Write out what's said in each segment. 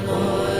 힘을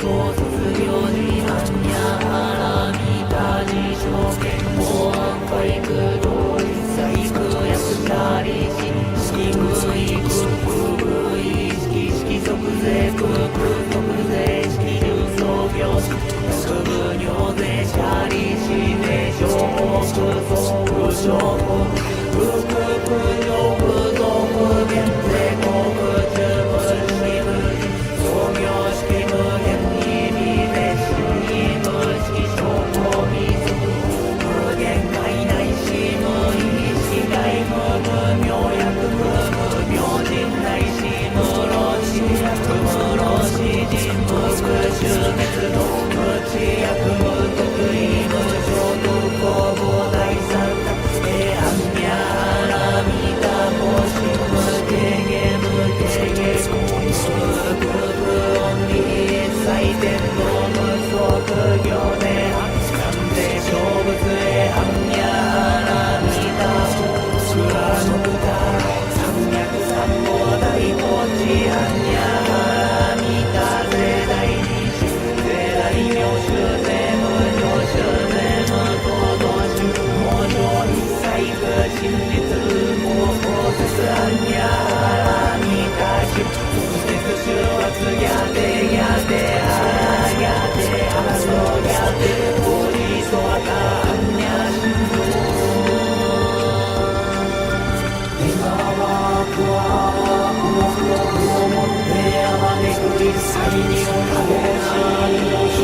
校卒業時般若波多自証券法案保育同一細工薬者利子式空意空空意識式即税空空即税式重創業式薬部尿税者利子税商法空総務商法空空空上空増空減税航空中分式無創業式無限意味税式無式商法未足無限界内し無意識外無無明薬無無明人内し無老死薬無老死人無空襲滅度無知薬無得意無浄土公母大三角阿弥阿弥陀佛神無定下無定下無空空理祭天道無即行で南米小仏へ阿弥阿弥陀佛クラノブタ三脈三宝大宝地阿弥阿弥陀税大二種税大名種税無上種税無道道種無上一切空真実無法説阿弥阿弥陀種無節種圧やでやであやであそうやでおりそわたあんやしんど今はくはこの服を持って山でくり祭に食べないし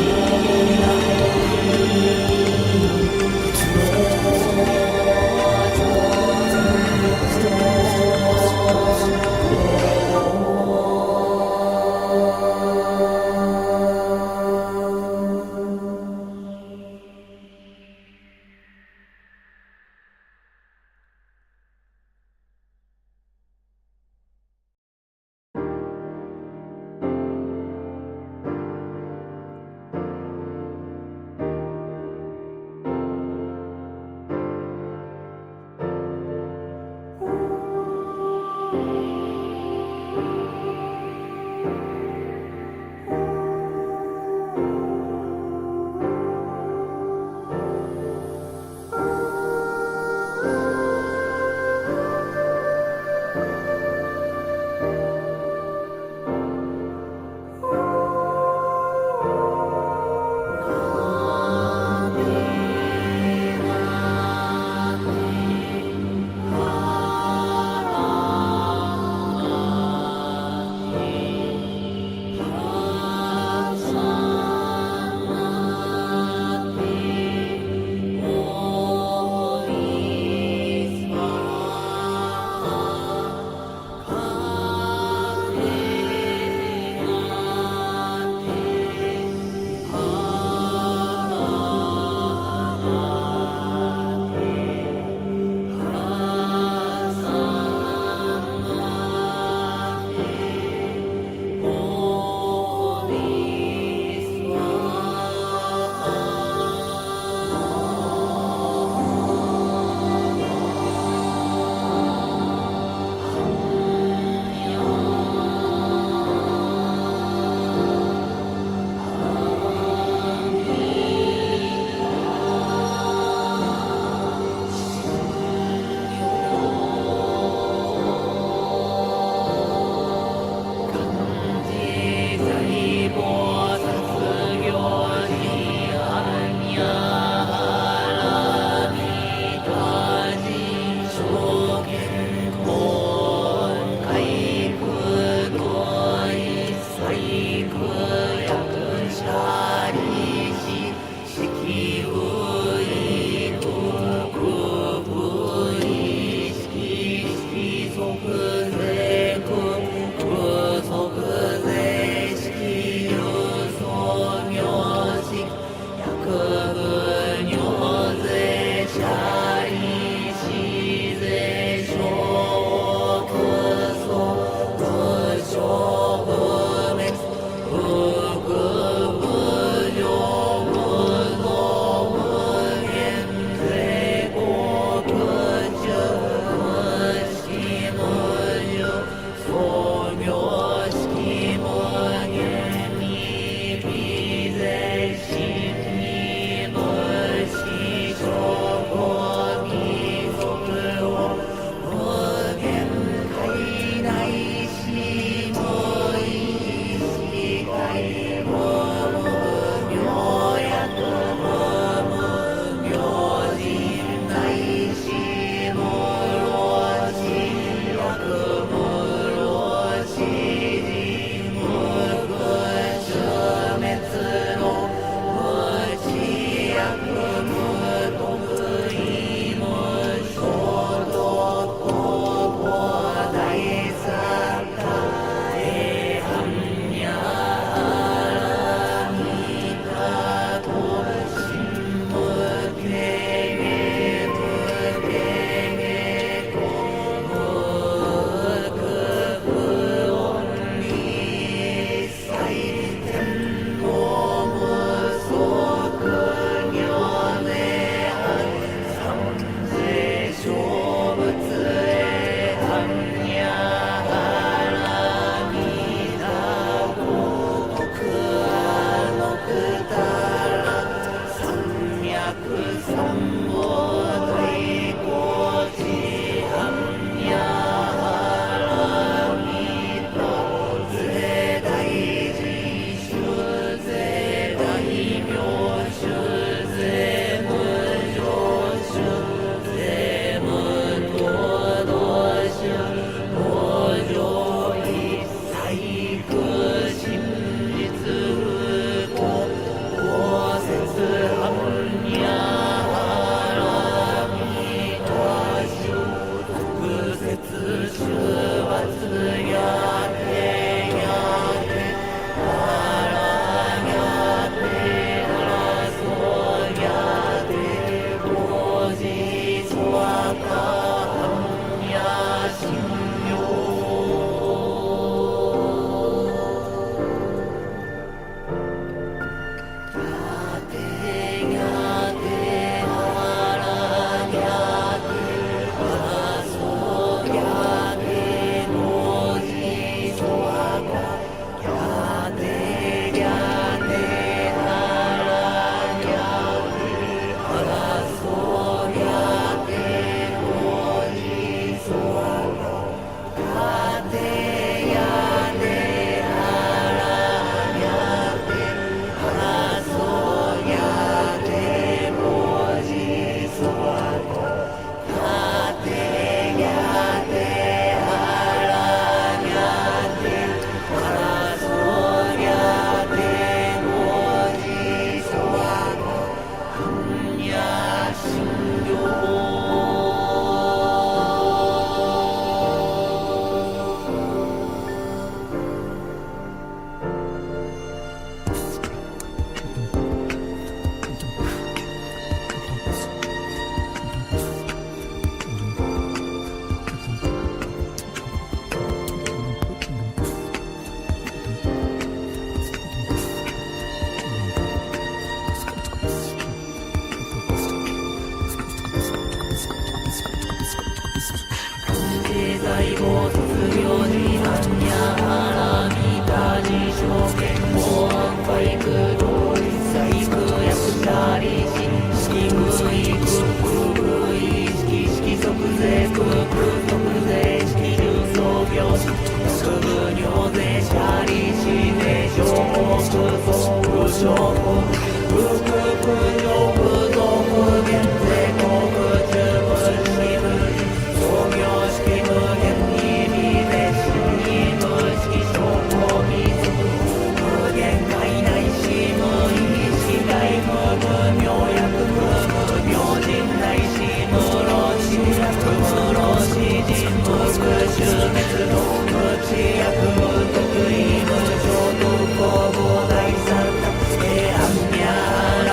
無常特攻無大三角平安や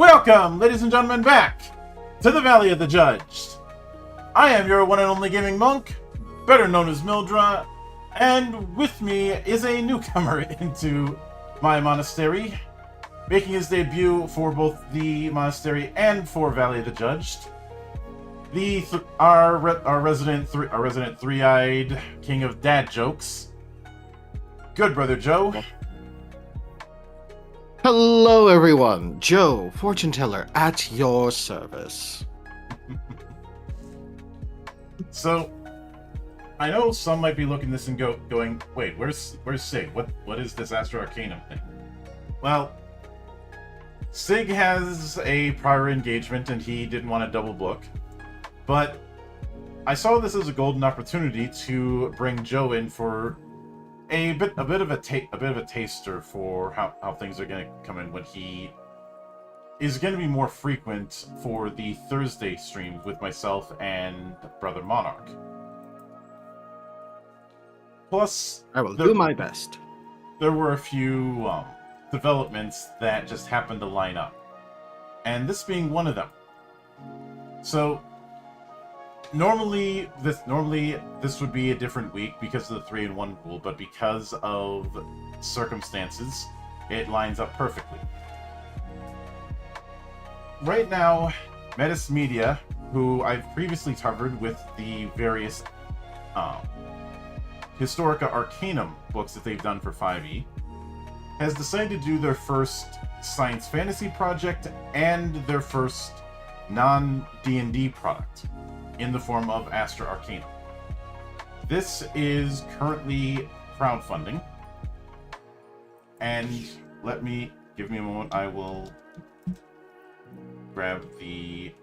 Welcome, ladies and gentlemen, back to the Valley of the Judged. I am your one and only gaming monk, better known as Mildra, and with me is a newcomer into my monastery, making his debut for both the monastery and for Valley of the Judged. Our resident three-eyed king of dad jokes, good brother Joe. Hello, everyone. Joe, fortune teller, at your service. So, I know some might be looking at this and going, wait, where's Sig? What is this Astra Arcanum thing? Well, Sig has a prior engagement and he didn't want to double book, but I saw this as a golden opportunity to bring Joe in for a bit of a taster for how things are going to come in when he is going to be more frequent for the Thursday stream with myself and Brother Monarch. Plus, I will do my best. There were a few developments that just happened to line up, and this being one of them. So Normally this would be a different week because of the 3-in-1 rule, but because of circumstances, it lines up perfectly. Right now, Metis Media, who I've previously covered with the various Historica Arcanum books that they've done for 5e, has decided to do their first science fantasy project and their first non-D&D product, in the form of Astra Arcanum. This is currently crowdfunding, and give me a moment, I will grab the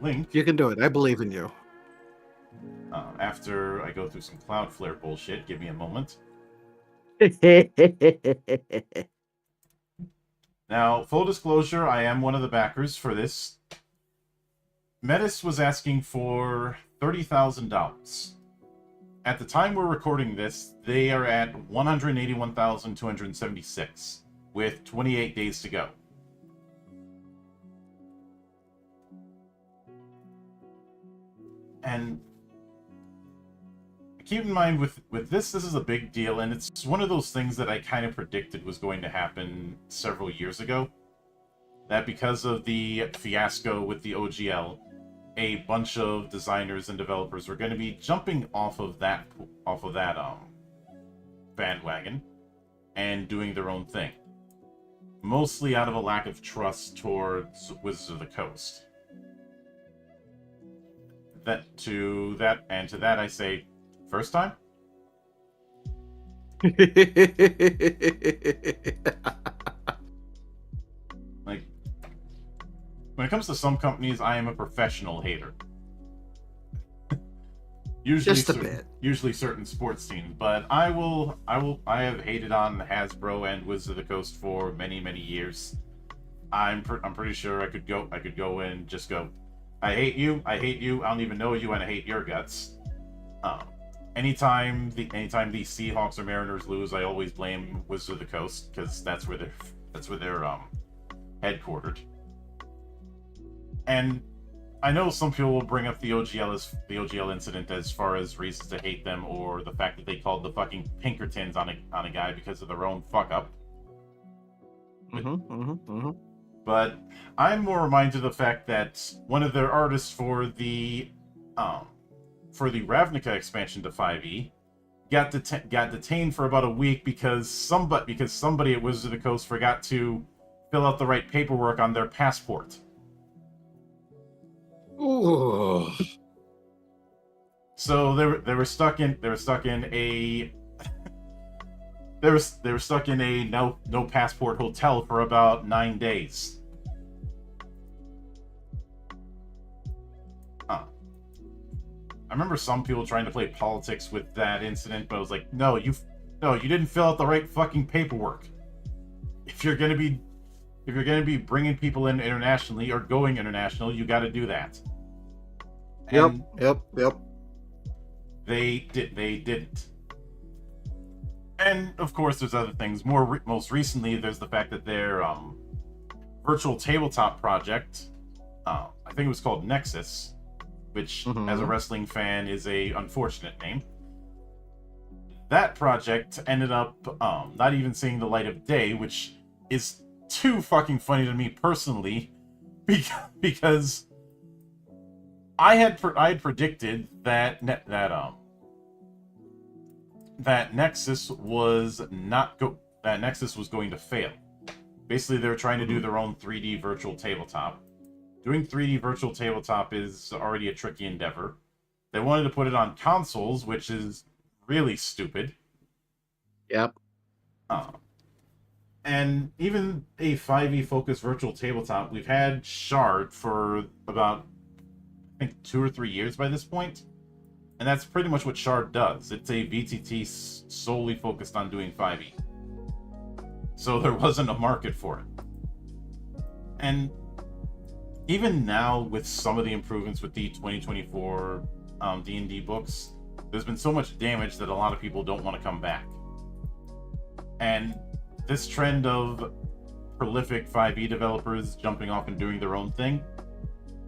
link. You can do it, I believe in you. After I go through some Cloudflare bullshit, give me a moment. Now, full disclosure, I am one of the backers for this. Metis was asking for $30,000. At the time we're recording this, they are at $181,276, with 28 days to go. And keep in mind, with this is a big deal, and it's one of those things that I kind of predicted was going to happen several years ago. That because of the fiasco with the OGL, a bunch of designers and developers were going to be jumping off of that bandwagon and doing their own thing, mostly out of a lack of trust towards Wizards of the Coast. To that I say, first time? Like, when it comes to some companies, I am a professional hater. Usually certain sports teams, but I have hated on Hasbro and Wizards of the Coast for many years. I'm pretty sure I could go in and just go, I hate you, I don't even know you, and I hate your guts. Anytime the Seahawks or Mariners lose, I always blame Wizards of the Coast, because that's where they're headquartered. And I know some people will bring up the OGL incident as far as reasons to hate them, or the fact that they called the fucking Pinkertons on a guy because of their own fuck up. But I'm more reminded of the fact that one of their artists for the Ravnica expansion to 5e got detained for about a week because somebody at Wizards of the Coast forgot to fill out the right paperwork on their passport. Ooh. So they were stuck in a no passport hotel for about 9 days. I remember some people trying to play politics with that incident, but I was like, no, you didn't fill out the right fucking paperwork. If you're gonna be bringing people in internationally or going international, you got to do that. Yep. They didn't. And of course, there's other things. Most recently, there's the fact that their virtual tabletop project, I think it was called Nexus, which, as a wrestling fan, is a unfortunate name. That project ended up not even seeing the light of day, which is too fucking funny to me personally, because I had predicted that Nexus was going to fail. Basically, they're trying to do their own 3D virtual tabletop. Doing 3D virtual tabletop is already a tricky endeavor. They wanted to put it on consoles, which is really stupid. Yep. And even a 5e focused virtual tabletop, we've had Shard for about, I think, 2 or 3 years by this point. And that's pretty much what Shard does. It's a VTT solely focused on doing 5e. So there wasn't a market for it. And even now, with some of the improvements with the 2024 D&D books, there's been so much damage that a lot of people don't want to come back. And this trend of prolific 5e developers jumping off and doing their own thing,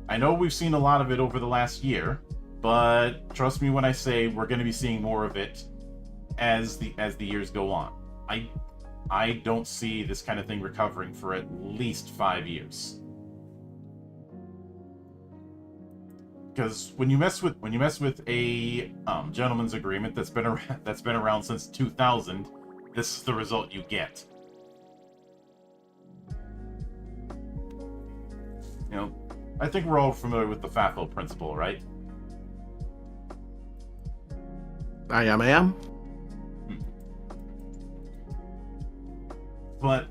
I know we've seen a lot of it over the last year, but trust me when I say we're going to be seeing more of it as the years go on. I don't see this kind of thing recovering for at least 5 years. Because when you mess with a gentleman's agreement that's been around since 2000, this is the result you get. You know, I think we're all familiar with the FAFO principle, right? I am. But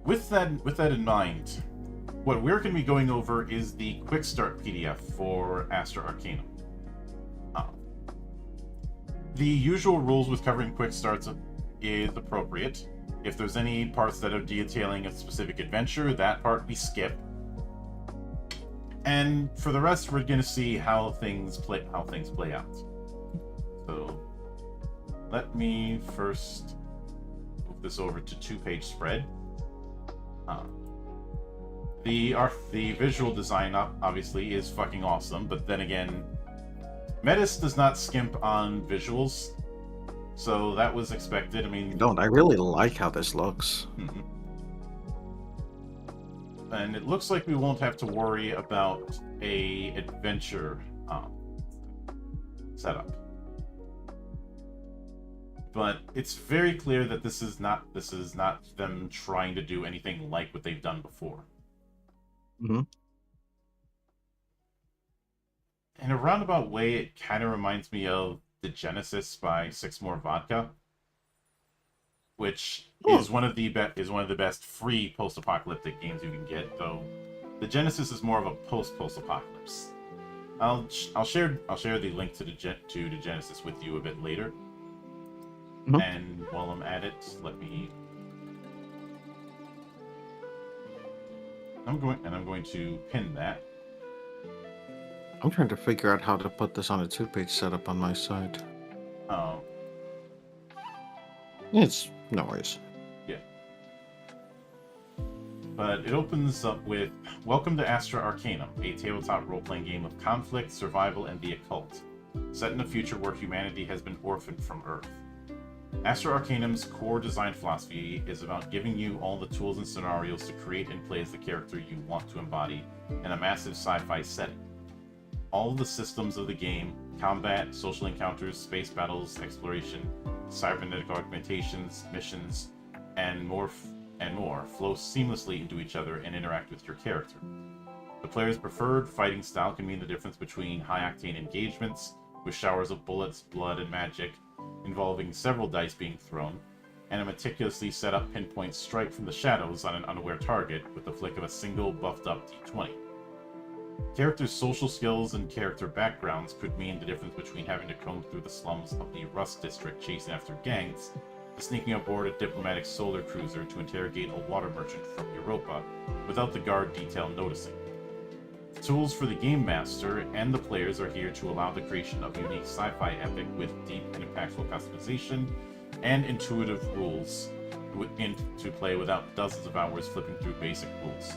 with that in mind, what we're going to be going over is the Quickstart PDF for Astra Arcanum. The usual rules with covering Quickstarts is appropriate. If there's any parts that are detailing a specific adventure, that part we skip. And for the rest, we're going to see how things play out. So let me first move this over to 2-page spread. The visual design obviously is fucking awesome, but then again, Metis does not skimp on visuals, so that was expected. I mean, I really like how this looks. And it looks like we won't have to worry about a adventure setup. But it's very clear that this is not them trying to do anything like what they've done before. In a roundabout way, it kind of reminds me of the Genesis by Six More Vodka, which is one of the best free post-apocalyptic games you can get. Though the Genesis is more of a post-apocalypse. I'll share the link to the Genesis with you a bit later. And while I'm at it, I'm going to pin that. I'm trying to figure out how to put this on a 2-page setup on my side. Oh. It's no worries. Yeah. But it opens up with, "Welcome to Astra Arcanum, a tabletop role-playing game of conflict, survival, and the occult, set in a future where humanity has been orphaned from Earth. Astra Arcanum's core design philosophy is about giving you all the tools and scenarios to create and play as the character you want to embody in a massive sci-fi setting. All of the systems of the game, combat, social encounters, space battles, exploration, cybernetic augmentations, missions, and more flow seamlessly into each other and interact with your character. The player's preferred fighting style can mean the difference between high-octane engagements, with showers of bullets, blood, and magic, involving several dice being thrown, and a meticulously set up pinpoint strike from the shadows on an unaware target with the flick of a single buffed up d20. Characters' social skills and character backgrounds could mean the difference between having to comb through the slums of the Rust District chasing after gangs, to sneaking aboard a diplomatic solar cruiser to interrogate a water merchant from Europa without the guard detail noticing. Tools for the game master and the players are here to allow the creation of a unique sci-fi epic with deep and impactful customization, and intuitive rules into play without dozens of hours flipping through basic rules.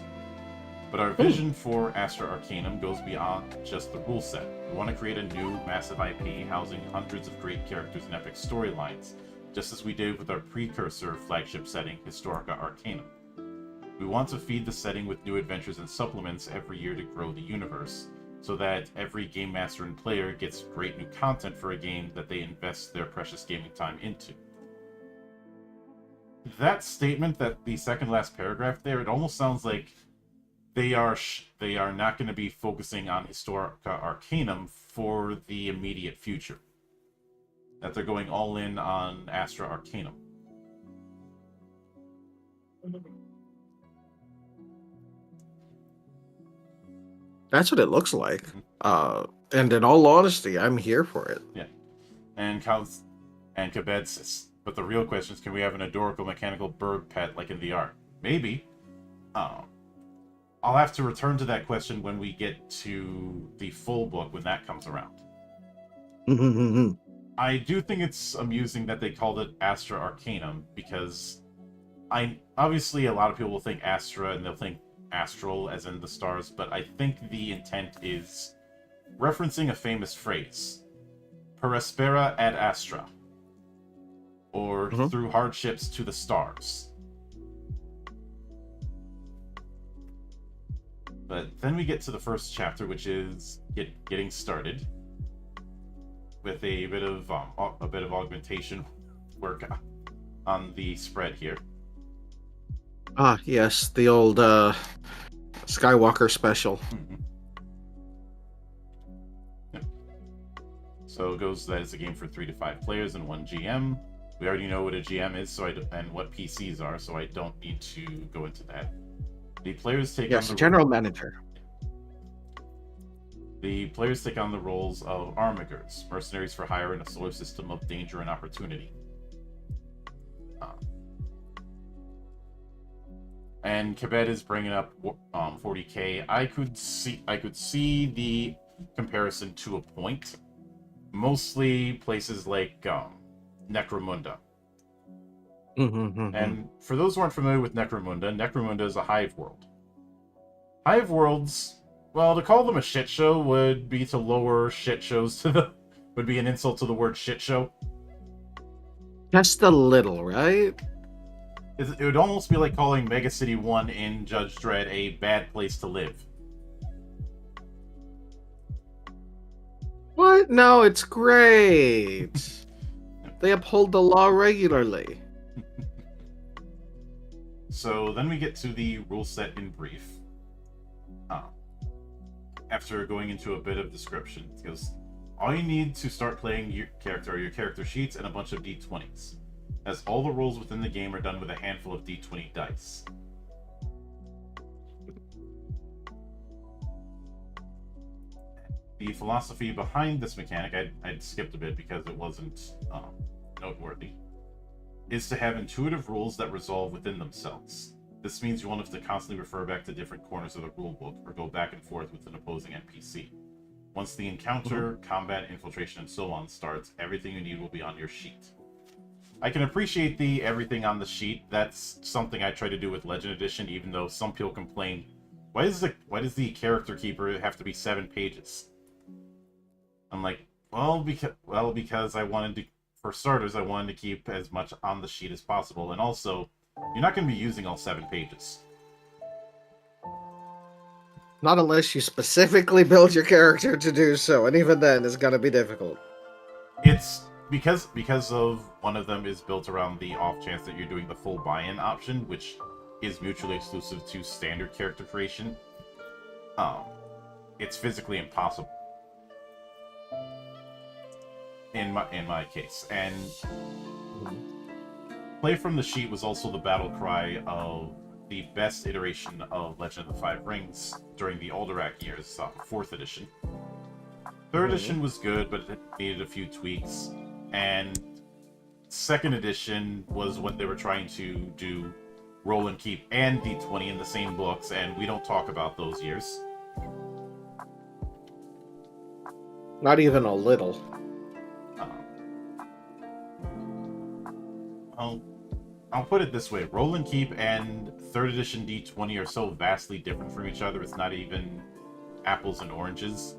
But our vision for Astra Arcanum goes beyond just the rule set. We want to create a new, massive IP housing hundreds of great characters and epic storylines, just as we did with our precursor flagship setting, Historica Arcanum. We want to feed the setting with new adventures and supplements every year to grow the universe, so that every game master and player gets great new content for a game that they invest their precious gaming time into. That statement, that the second last paragraph there, it almost sounds like they are not going to be focusing on Historica Arcanum for the immediate future. That they're going all in on Astra Arcanum. That's what it looks like. And in all honesty, I'm here for it. Yeah. And Kabed says, but the real question is, can we have an adorable mechanical bird pet like in the art? Maybe. I'll have to return to that question when we get to the full book, when that comes around. I do think it's amusing that they called it Astra Arcanum, because obviously a lot of people will think Astra and they'll think astral as in the stars, but I think the intent is referencing a famous phrase, per aspera ad astra, or through hardships to the stars. But then we get to the first chapter, which is getting started, with a bit of augmentation work on the spread here. Ah, yes, the old Skywalker special. Yep. So it goes that it's a game for 3 to 5 players and 1 GM. We already know what a GM is, and what PCs are, so I don't need to go into that. The players take on the general manager. The players take on the roles of armigers, mercenaries for hire in a solar system of danger and opportunity. And Kabed is bringing up 40k. I could see the comparison to a point. Mostly places like Necromunda. And for those who aren't familiar with Necromunda is a hive world. Hive worlds, well, to call them a shit show would be to lower shit shows to would be an insult to the word shit show. Just a little, right? It would almost be like calling Mega City 1 in Judge Dredd a bad place to live. What? No, it's great. They uphold the law regularly. So then we get to the rule set in brief. After going into a bit of description, because all you need to start playing your character are your character sheets and a bunch of d20s, as all the rolls within the game are done with a handful of d20 dice. The philosophy behind this mechanic, I'd skipped a bit because it wasn't noteworthy, is to have intuitive rules that resolve within themselves. This means you won't have to constantly refer back to different corners of the rulebook or go back and forth with an opposing NPC. Once the encounter, combat, infiltration, and so on starts, everything you need will be on your sheet. I can appreciate the everything on the sheet. That's something I try to do with Legend Edition, even though some people complain, why does the character keeper have to be 7 pages? I'm like, because I wanted to, for starters, I wanted to keep as much on the sheet as possible, and also, you're not going to be using all 7 pages. Not unless you specifically build your character to do so, and even then, it's going to be difficult. It's because of one of them is built around the off chance that you're doing the full buy-in option, which is mutually exclusive to standard character creation. It's physically impossible in my case, and play from the sheet was also the battle cry of the best iteration of Legend of the Five Rings during the Alderac years, 4th edition. 3rd edition was good, but it needed a few tweaks, and 2nd edition was when they were trying to do roll and keep and d20 in the same books, and we don't talk about those years. Not even a little. I'll put it this way: Roll and Keep and 3rd edition D20 are so vastly different from each other. It's not even apples and oranges.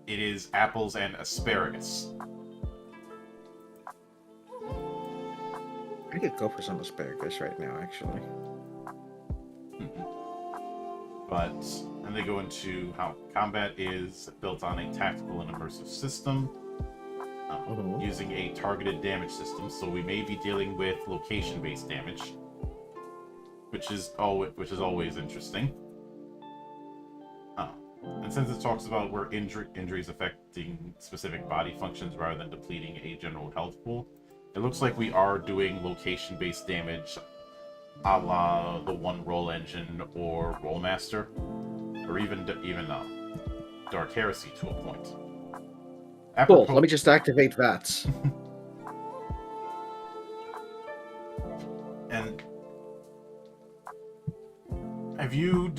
It is apples and asparagus. I could go for some asparagus right now, actually. But and they go into how combat is built on a tactical and immersive system, using a targeted damage system. So we may be dealing with location-based damage, which is always interesting. And since it talks about where injuries affecting specific body functions rather than depleting a general health pool, it looks like we are doing location-based damage, a la the One Roll Engine or Rollmaster, or even Dark Heresy to a point. Cool. Let me just activate VATS. And have you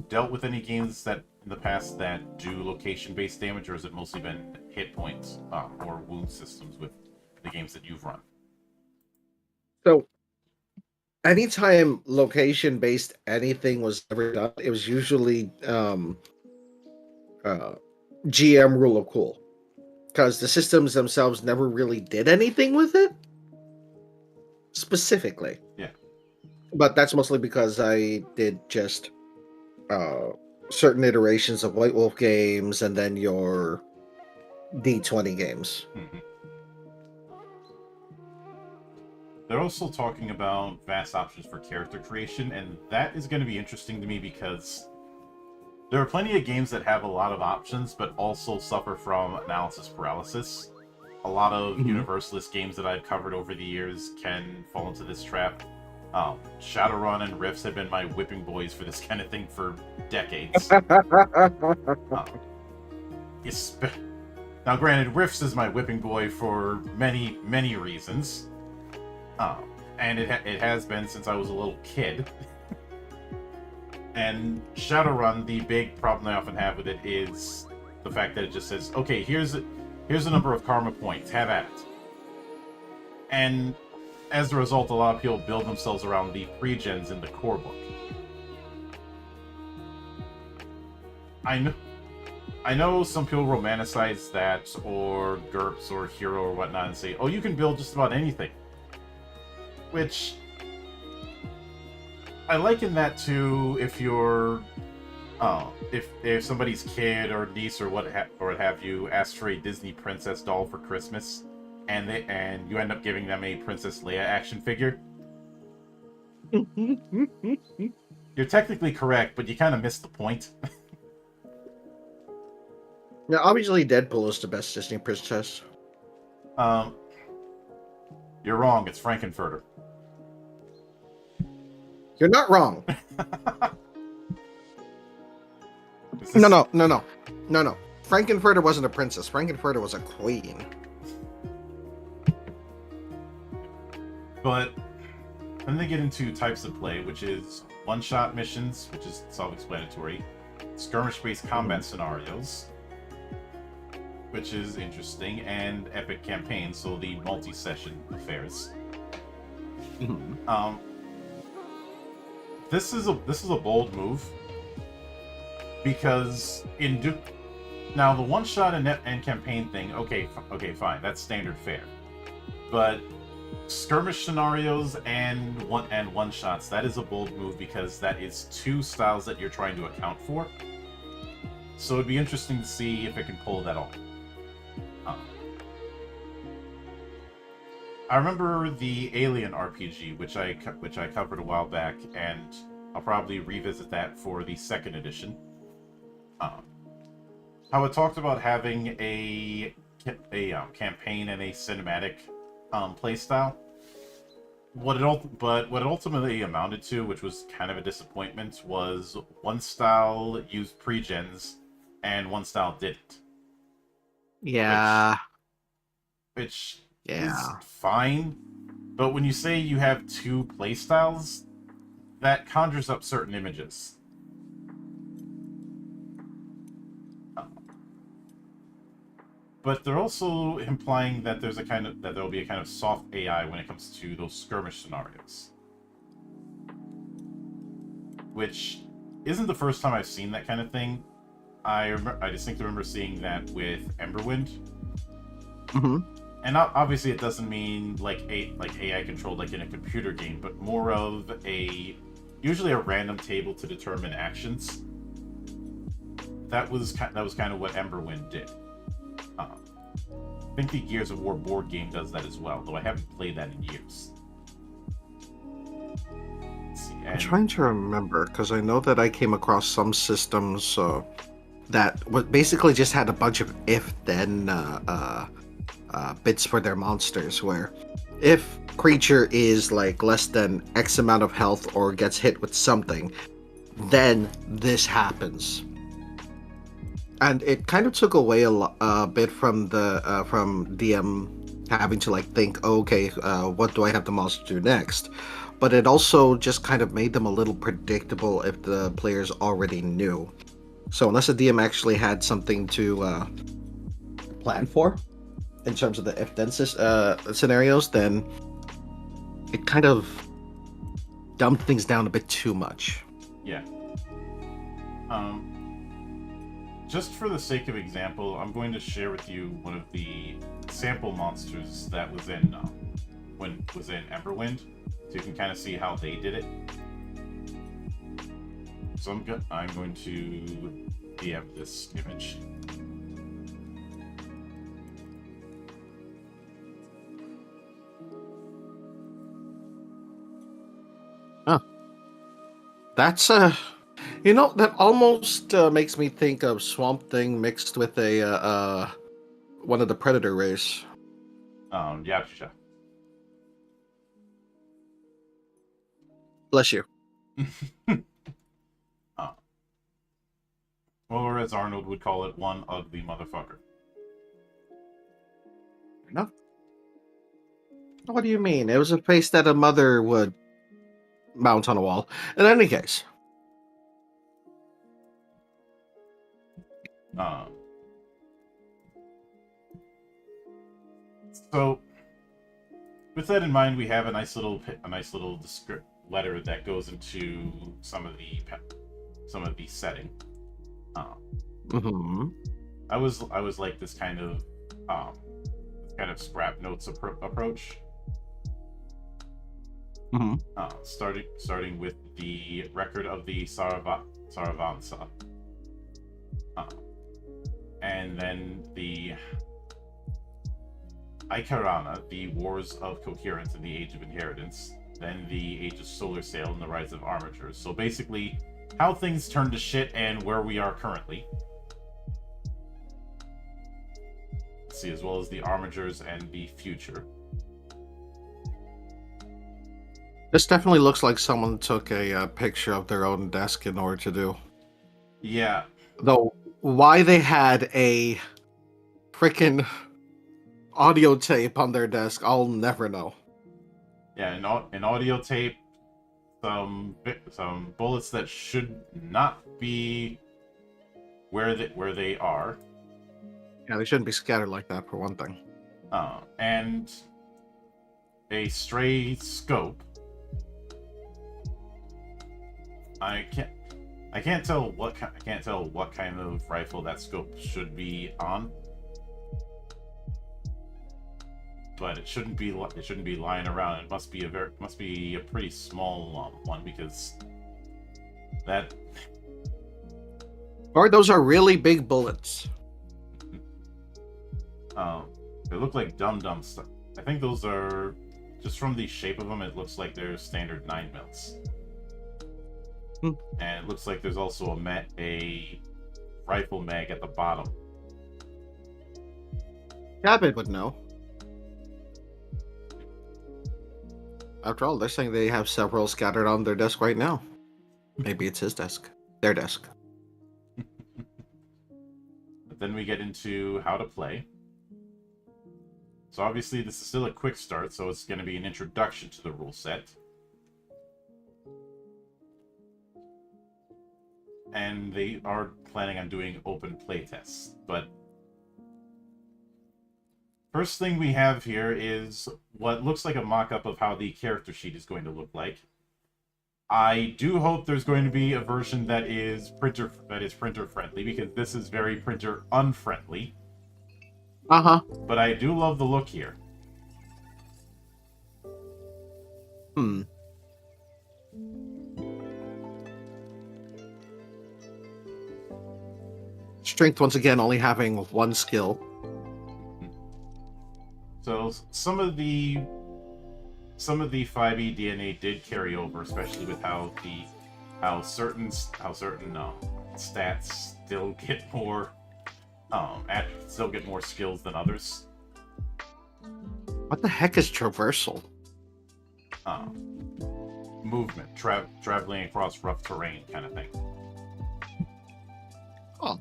dealt with any games that in the past that do location-based damage, or has it mostly been hit points or wound systems with the games that you've run? So, anytime location-based anything was ever done, it was usually GM rule of cool, because the systems themselves never really did anything with it specifically. Yeah. But that's mostly because I did just certain iterations of White Wolf games and then your D20 games. Mm-hmm. They're also talking about vast options for character creation, and that is going to be interesting to me because there are plenty of games that have a lot of options, but also suffer from analysis paralysis. A lot of Universalist games that I've covered over the years can fall into this trap. Shadowrun and Rifts have been my whipping boys for this kind of thing for decades. Now, granted, Rifts is my whipping boy for many, many reasons. And it has been since I was a little kid. And Shadowrun, the big problem I often have with it is the fact that it just says, okay, here's a number of karma points, have at it. And as a result, a lot of people build themselves around the pre-gens in the core book. I know some people romanticize that, or GURPS, or Hero, or whatnot, and say, oh, you can build just about anything. Which I liken that to if you're, if somebody's kid or niece or what have you asks for a Disney princess doll for Christmas, and you end up giving them a Princess Leia action figure. You're technically correct, but you kind of missed the point. Now, obviously, Deadpool is the best Disney princess. You're wrong. It's Frankenfurter. You're not wrong. No. Frankenfurter wasn't a princess. Frankenfurter was a queen. But then they get into types of play, which is one-shot missions, which is self-explanatory, skirmish-based combat scenarios, which is interesting, and epic campaigns, so the multi-session affairs. This is a bold move because now the one-shot and campaign thing, okay, fine, that's standard fare, but skirmish scenarios and one-shots, that is a bold move because that is two styles that you're trying to account for. So it'd be interesting to see if it can pull that off. I remember the Alien RPG, which I covered a while back, and I'll probably revisit that for the 2nd edition. How it talked about having a campaign and a cinematic playstyle. What it ultimately amounted to, which was kind of a disappointment, was one style used pre-gens and one style didn't. Yeah. Which is fine, but when you say you have two playstyles, that conjures up certain images. but they're also implying that there's a kind of that there'll be a kind of soft AI when it comes to those skirmish scenarios, which isn't the first time I've seen that kind of thing. I distinctly remember seeing that with Emberwind. Mm-hmm. And obviously, it doesn't mean like AI controlled like in a computer game, but more of usually a random table to determine actions. That was kind of what Emberwind did. I think the Gears of War board game does that as well, though I haven't played that in years. Let's see, I'm trying to remember because I know that I came across some systems that basically just had a bunch of if-then bits for their monsters, where if creature is like less than X amount of health or gets hit with something, then this happens. And it kind of took away a bit from the from DM having to like think, oh, okay, what do I have the monster do next? But it also just kind of made them a little predictable if the players already knew. So unless the DM actually had something to plan for in terms of the if-then scenarios, then it kind of dumbed things down a bit too much. Yeah. Just for the sake of example, I'm going to share with you one of the sample monsters that was in Emberwind, so you can kind of see how they did it. So I'm going to DM this image. Huh. That's that almost makes me think of Swamp Thing mixed with a one of the Predator race. Yeah. Bless you. Or as Arnold would call it, one ugly motherfucker. No. What do you mean? It was a face that a mother would mount on a wall. In any case. So, with that in mind, we have a nice little letter that goes into some of the setting. Mm-hmm. I was like this kind of scrap notes approach. Mm-hmm. Starting with the record of the Saravansa, and then the Ikarana, the Wars of Coherence and the Age of Inheritance, then the Age of Solar Sail and the Rise of Armatures. So basically, how things turn to shit and where we are currently. Let's see, as well as the Armatures and the future. This definitely looks like someone took a picture of their own desk in order to do. Yeah. Though, why they had a freaking audio tape on their desk, I'll never know. Yeah, an audio tape, some bullets that should not be where they are. Yeah, they shouldn't be scattered like that, for one thing. And a stray scope. I can't tell what kind of rifle that scope should be on, but it shouldn't be lying around. It must be a pretty small one, because that. Or those are really big bullets. They look like dum-dum stuff. I think those are, just from the shape of them, it looks like they're standard 9mm. And it looks like there's also a rifle mag at the bottom. Cabot would know. After all, they're saying they have several scattered on their desk right now. Maybe it's his desk. Their desk. But then we get into how to play. So obviously this is still a quick start, so it's going to be an introduction to the rule set. And they are planning on doing open playtests, but First thing we have here is what looks like a mock-up of how the character sheet is going to look like. I do hope there's going to be a version that is printer friendly, because this is very printer unfriendly. Uh-huh. But I do love the look here. Strength, once again, only having one skill. So some of the 5e DNA did carry over, especially with how certain stats still get more skills than others. What the heck is traversal? Movement, traveling across rough terrain, kind of thing. Oh.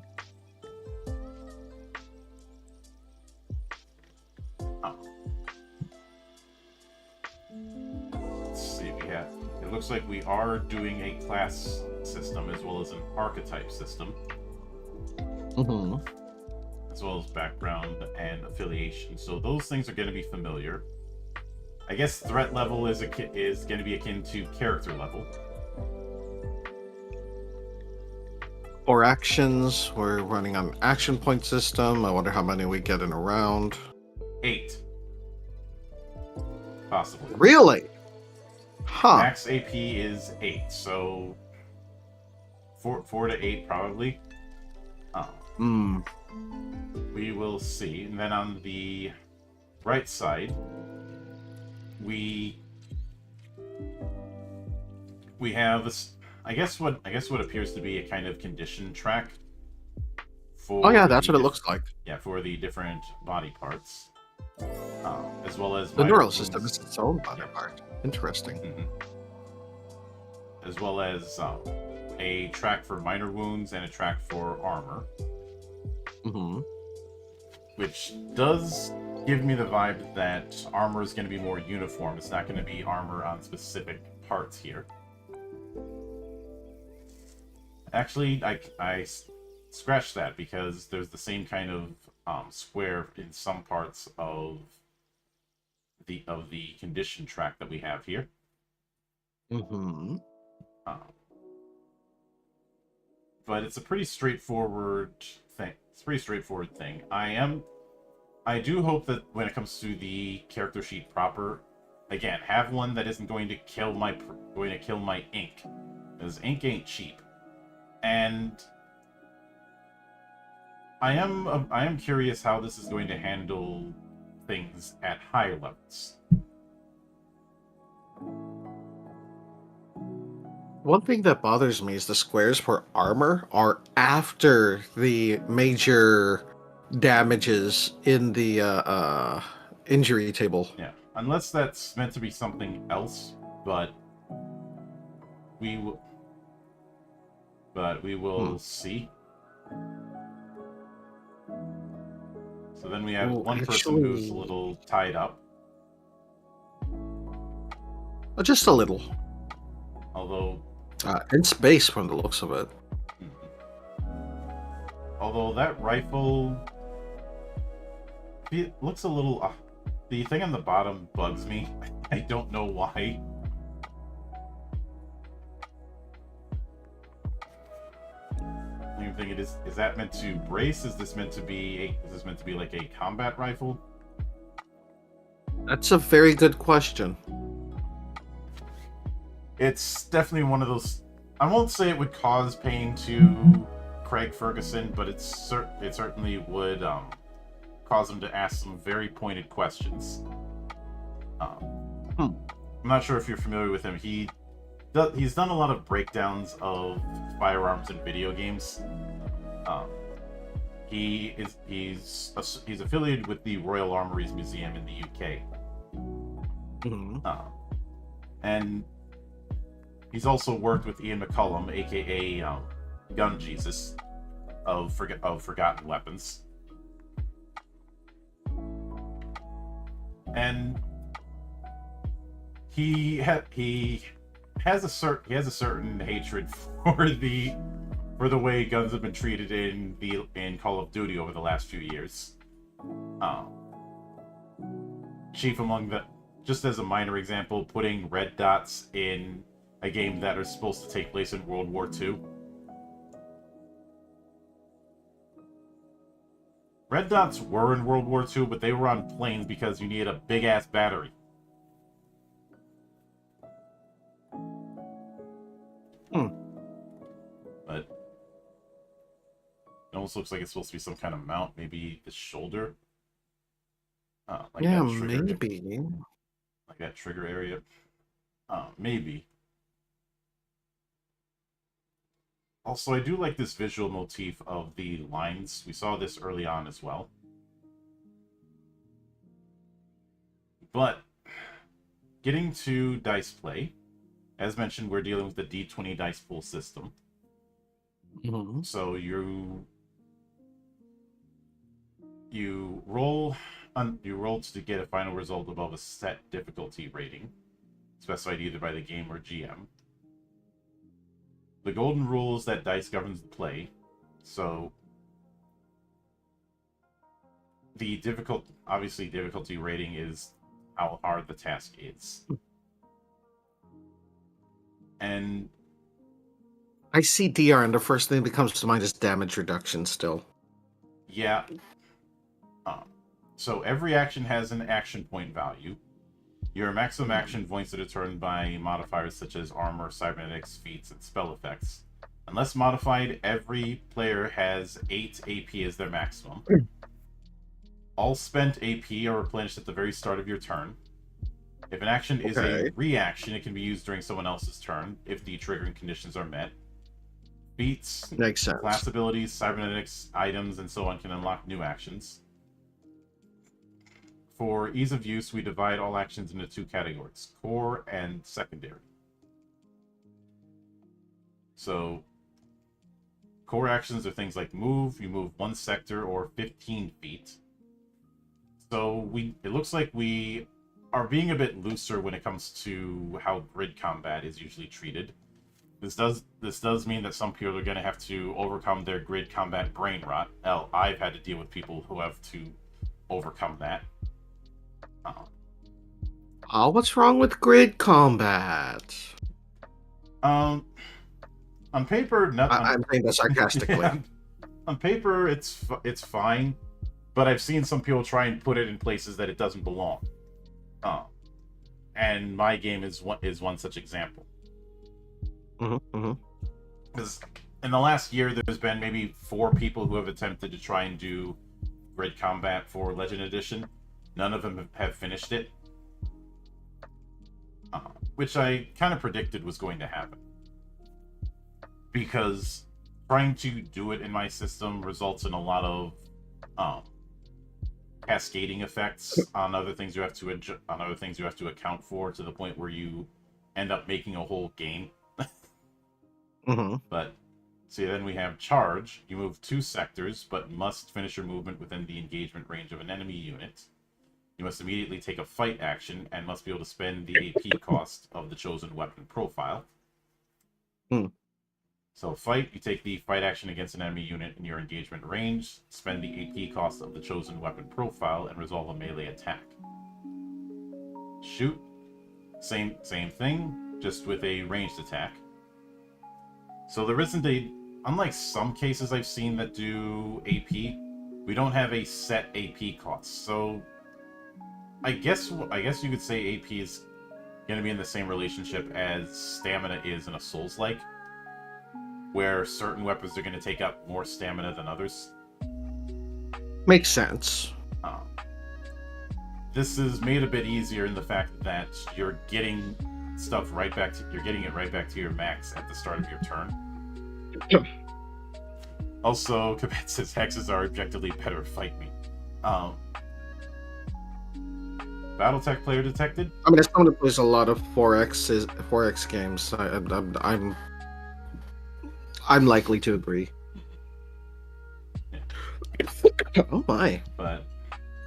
Let's see, it looks like we are doing a class system as well as an archetype system. Mm-hmm. As well as background and affiliation. So those things are going to be familiar. I guess threat level is going to be akin to character level. For actions, we're running on an action point system. I wonder how many we get in a round. 8. Possibly. Really? Huh. Max AP is 8, so 4 to 8 probably. We will see. And then on the right side, we have this, I guess what appears to be a kind of condition track for. Oh yeah, that's what it looks like. Yeah, for the different body parts, as well as The neural system is its own body part. Interesting. As well as a track for minor wounds and a track for armor. Mm-hmm. Which does give me the vibe that armor is going to be more uniform. It's not going to be armor on specific parts here. Actually, I scratched that because there's the same kind of square in some parts of the condition track that we have here. Mm-hmm. But it's a pretty straightforward thing. It's a pretty straightforward thing. I do hope that when it comes to the character sheet proper, again, have one that isn't going to kill my ink, because ink ain't cheap. And I am curious how this is going to handle things at higher levels. One thing that bothers me is the squares for armor are after the major damages in the injury table. Yeah, unless that's meant to be something else, but we will see. So then we have one person who's a little tied up. Just a little. Although in space from the looks of it. Although that rifle, it looks a little. The thing on the bottom bugs me. I don't know why. I even think it is. Is that meant to brace? Is this meant to be like a combat rifle? That's a very good question. It's definitely one of those. I won't say it would cause pain to Craig Ferguson, but it certainly would cause him to ask some very pointed questions. I'm not sure if you're familiar with him. He's done a lot of breakdowns of firearms in video games. He's affiliated with the Royal Armouries Museum in the UK. And he's also worked with Ian McCullum, aka Gun Jesus, of Forgotten Weapons. And he has a certain hatred for the way guns have been treated in Call of Duty over the last few years. chief among the, just as a minor example, putting red dots in a game that are supposed to take place in World War II. Red dots were in World War II, but they were on planes because you needed a big-ass battery. But it almost looks like it's supposed to be some kind of mount, maybe the shoulder. Like Yeah, that trigger, maybe. like that trigger area. Maybe. Also, I do like this visual motif of the lines. We saw this early on as well. But getting to dice play, as mentioned, we're dealing with the D20 dice pool system. Mm-hmm. So you roll to get a final result above a set difficulty rating, specified either by the game or GM. The golden rule is that dice governs the play, so the difficulty rating is how hard the task is. And I see DR, and the first thing that comes to mind is damage reduction still. yeah. So every action has an action point value. Your maximum action points are determined by modifiers such as armor, cybernetics, feats, and spell effects. Unless modified, every player has 8 AP as their maximum. All spent AP are replenished at the very start of your turn. If an action is a reaction, it can be used during someone else's turn if the triggering conditions are met. Feats, Makes sense. class abilities, cybernetics, items, and so on can unlock new actions. For ease of use, we divide all actions into 2 categories, core and secondary. So, core actions are things like move. You move 1 sector or 15 feet. So it looks like we are being a bit looser when it comes to how grid combat is usually treated. This does mean that some people are going to have to overcome their grid combat brain rot. Hell, I've had to deal with people who have to overcome that. What's wrong with grid combat? On paper, I'm saying that sarcastically. Yeah, on paper, it's fine, but I've seen some people try and put it in places that it doesn't belong. And my game is one such example. Because in the last year, there's been maybe 4 people who have attempted to try and do grid combat for Legend Edition. None of them have finished it, which I kind of predicted was going to happen. Because trying to do it in my system results in a lot of cascading effects on other things you have to account for, to the point where you end up making a whole game. But see, then we have charge. You move 2 sectors, but must finish your movement within the engagement range of an enemy unit. You must immediately take a fight action and must be able to spend the AP cost of the chosen weapon profile. So fight, you take the fight action against an enemy unit in your engagement range, spend the AP cost of the chosen weapon profile, and resolve a melee attack. Shoot, same thing, just with a ranged attack. So there isn't unlike some cases I've seen that do AP, we don't have a set AP cost. So I guess you could say AP is going to be in the same relationship as stamina is in a Souls-like, where certain weapons are going to take up more stamina than others. Makes sense. This is made a bit easier in the fact that you're getting stuff you're getting it right back to your max at the start of your turn. Also, Kabet says hexes are objectively better. Fight me. Battletech player detected. I mean, as someone who plays a lot of 4X games, I'm likely to agree. Yeah. Oh my! But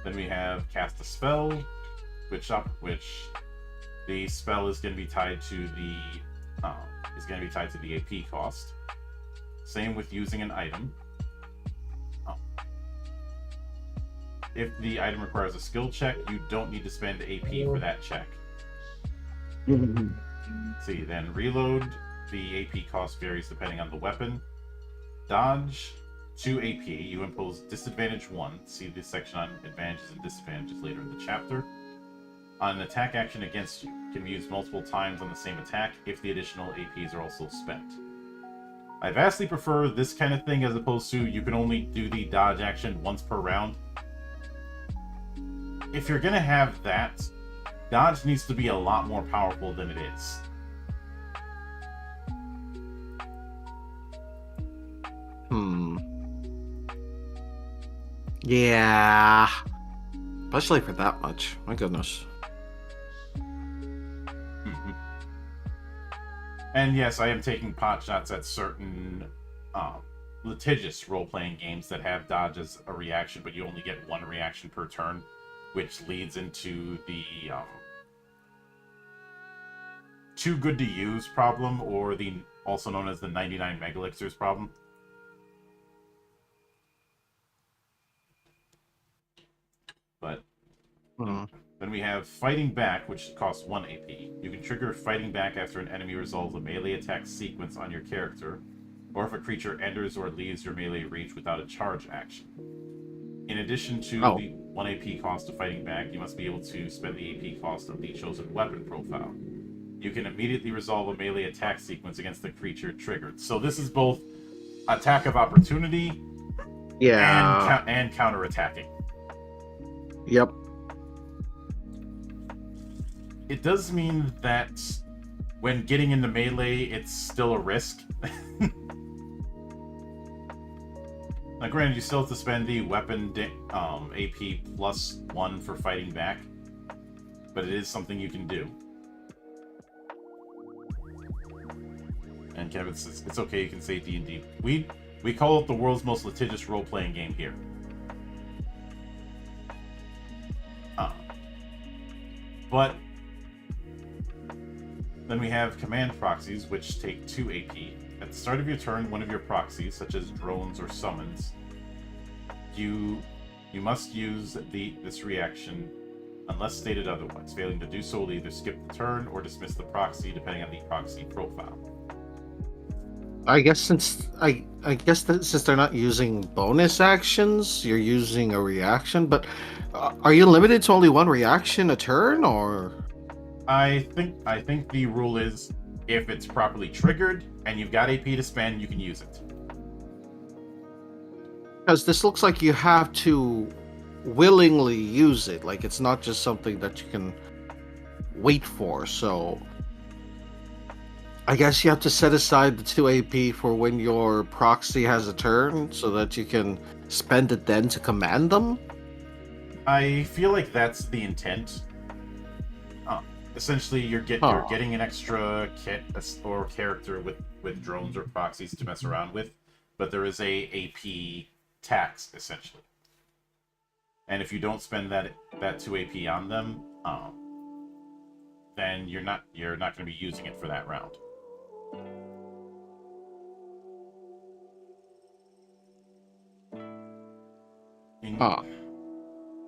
then we have cast a spell, which the spell is going to be tied to the AP cost. Same with using an item. if the item requires a skill check, you don't need to spend AP for that check. See, then reload. The AP cost varies depending on the weapon. Dodge, 2 AP. You impose disadvantage 1. See this section on advantages and disadvantages later in the chapter. On an attack action against you, can be used multiple times on the same attack if the additional APs are also spent. I vastly prefer this kind of thing as opposed to you can only do the dodge action once per round. If you're gonna have that, dodge needs to be a lot more powerful than it is. Yeah. Especially for that much. My goodness. And yes, I am taking pot shots at certain litigious role-playing games that have dodge as a reaction, but you only get 1 reaction per turn, which leads into the too good to use problem, or the also known as the 99 megalixirs problem. But then we have Fighting Back, which costs 1 AP. You can trigger Fighting Back after an enemy resolves a melee attack sequence on your character, or if a creature enters or leaves your melee reach without a charge action. In addition to the 1 AP cost of Fighting Back, you must be able to spend the AP cost of the chosen weapon profile. You can immediately resolve a melee attack sequence against the creature triggered. So this is both attack of opportunity and counter-attacking. Yep. It does mean that when getting into melee, it's still a risk. Now, granted, you still have to spend the weapon AP plus 1 for Fighting Back, but it is something you can do. And Kevin says, it's okay, you can say D&D. We call it the world's most litigious role-playing game here. But then we have command proxies, which take 2 AP. At the start of your turn, one of your proxies, such as drones or summons, you must use this reaction unless stated otherwise. Failing to do so will either skip the turn or dismiss the proxy, depending on the proxy profile. I guess since they're not using bonus actions, you're using a reaction. But are you limited to only 1 reaction a turn, or? I think the rule is if it's properly triggered and you've got AP to spend, you can use it. Because this looks like you have to willingly use it. Like it's not just something that you can wait for. So I guess you have to set aside the 2 AP for when your proxy has a turn so that you can spend it then to command them. I feel like that's the intent. Essentially, you're getting an extra kit or character with drones or proxies to mess around with, but there is a AP tax, essentially. And if you don't spend that 2 AP on them, then you're not going to be using it for that round.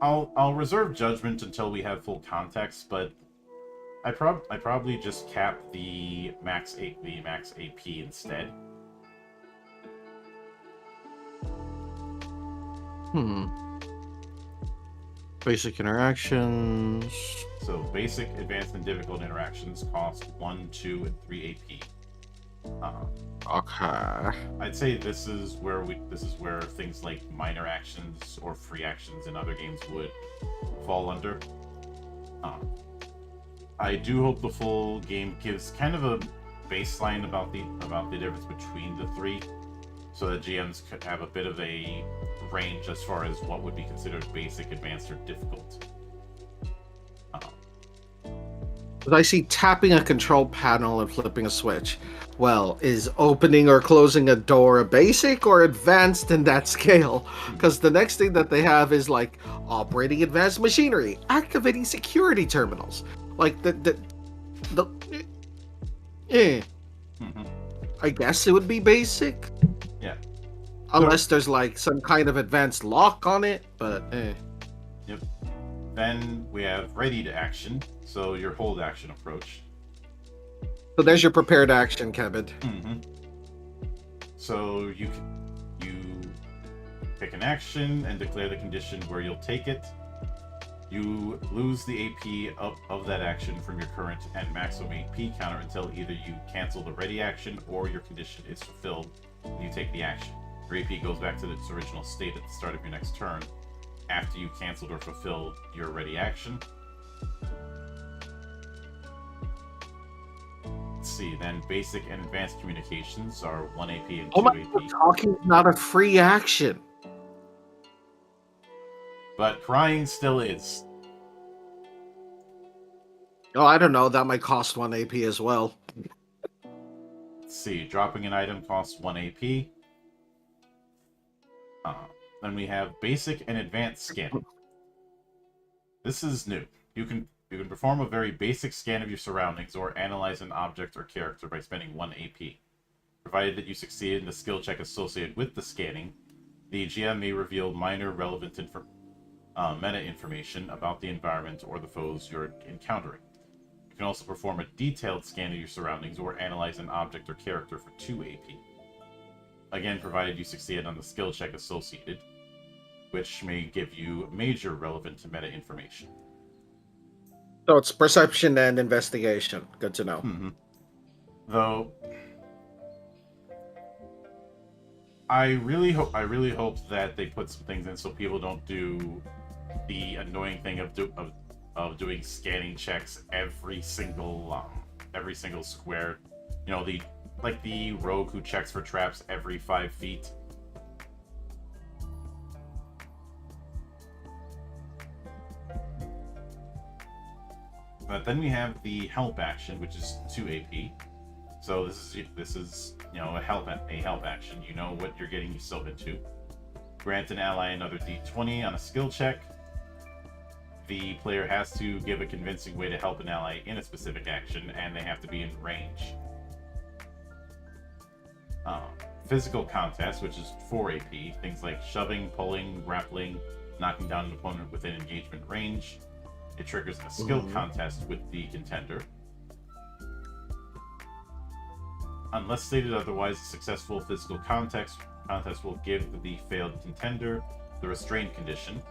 I'll reserve judgment until we have full context, but I probably just cap the max AP instead. Basic interactions. So basic, advanced, and difficult interactions cost 1, 2, and 3 AP. Okay. I'd say this is where things like minor actions or free actions in other games would fall under. I do hope the full game gives kind of a baseline about the difference between the 3, so that GMs could have a bit of a range as far as what would be considered basic, advanced, or difficult. But I see tapping a control panel and flipping a switch. Well, is opening or closing a door a basic or advanced in that scale? Because the next thing that they have is like operating advanced machinery, activating security terminals. Like I guess it would be basic. Yeah. Unless there's like some kind of advanced lock on it, but Yep. Then we have ready to action, so your hold action approach. So there's your prepared action, Kevin. So you pick an action and declare the condition where you'll take it. You lose the AP of that action from your current and maximum AP counter until either you cancel the ready action or your condition is fulfilled and you take the action. Your AP goes back to its original state at the start of your next turn after you canceled or fulfilled your ready action. Let's see, then basic and advanced communications are 1 AP and 2 Oh my AP. God, talking is not a free action. But crying still is. Oh, I don't know. That might cost 1 AP as well. Let's see, dropping an item costs 1 AP. Then we have basic and advanced scanning. This is new. You can perform a very basic scan of your surroundings or analyze an object or character by spending 1 AP. Provided that you succeed in the skill check associated with the scanning, the GM may reveal minor relevant meta information about the environment or the foes you're encountering. You can also perform a detailed scan of your surroundings or analyze an object or character for 2 AP. Again, provided you succeed on the skill check associated, which may give you major relevant meta information. So it's perception and investigation. Good to know. Though I really hope that they put some things in so people don't do the annoying thing of doing scanning checks every single square. You know, the rogue who checks for traps every 5 feet. But then we have the help action, which is 2 AP. So this is a help action. You know what you're getting yourself into. Grant an ally another D20 on a skill check. The player has to give a convincing way to help an ally in a specific action, and they have to be in range. Physical contest, which is 4 AP. Things like shoving, pulling, grappling, knocking down an opponent within engagement range. It triggers a skill contest with the contender. Unless stated otherwise, a successful physical contest will give the failed contender the restrained condition.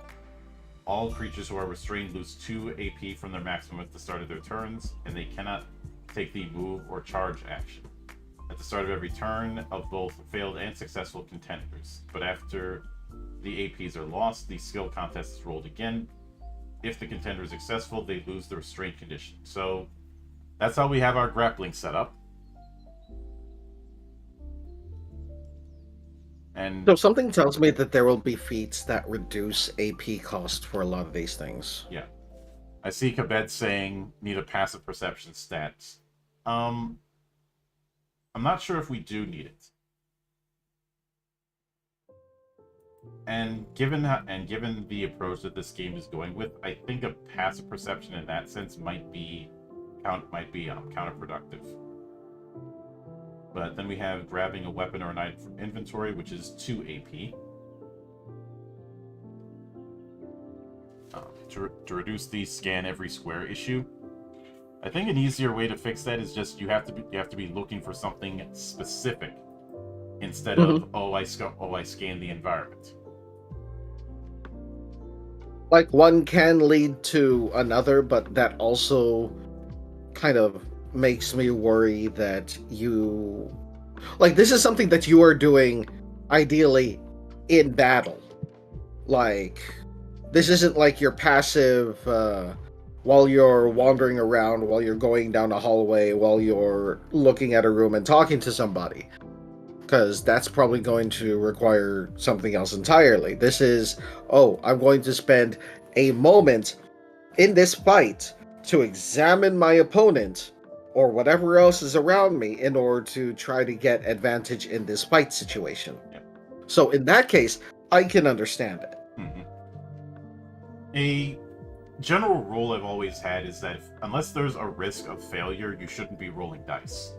All creatures who are restrained lose 2 AP from their maximum at the start of their turns, and they cannot take the move or charge action at the start of every turn of both failed and successful contenders. But after the APs are lost, the skill contest is rolled again. If the contender is successful, they lose the restraint condition. So that's how we have our grappling set up. And So something tells me that there will be feats that reduce AP cost for a lot of these things. yeah, I see Kabed saying need a passive perception stat. I'm not sure if we do need it. And given the approach that this game is going with, I think a passive perception in that sense might be counterproductive. But then we have grabbing a weapon or an item from inventory, which is 2 AP. To reduce the scan every square issue. I think an easier way to fix that is just you have to be looking for something specific instead of I scan the environment. Like, one can lead to another, but that also kind of makes me worry that this is something that you are doing ideally in battle. Like, this isn't like your passive while you're wandering around, while you're going down a hallway, while you're looking at a room and talking to somebody, because that's probably going to require something else entirely. This is, I'm going to spend a moment in this fight to examine my opponent or whatever else is around me in order to try to get advantage in this fight situation. Yep. So in that case, I can understand it. A general rule I've always had is that unless there's a risk of failure, you shouldn't be rolling dice.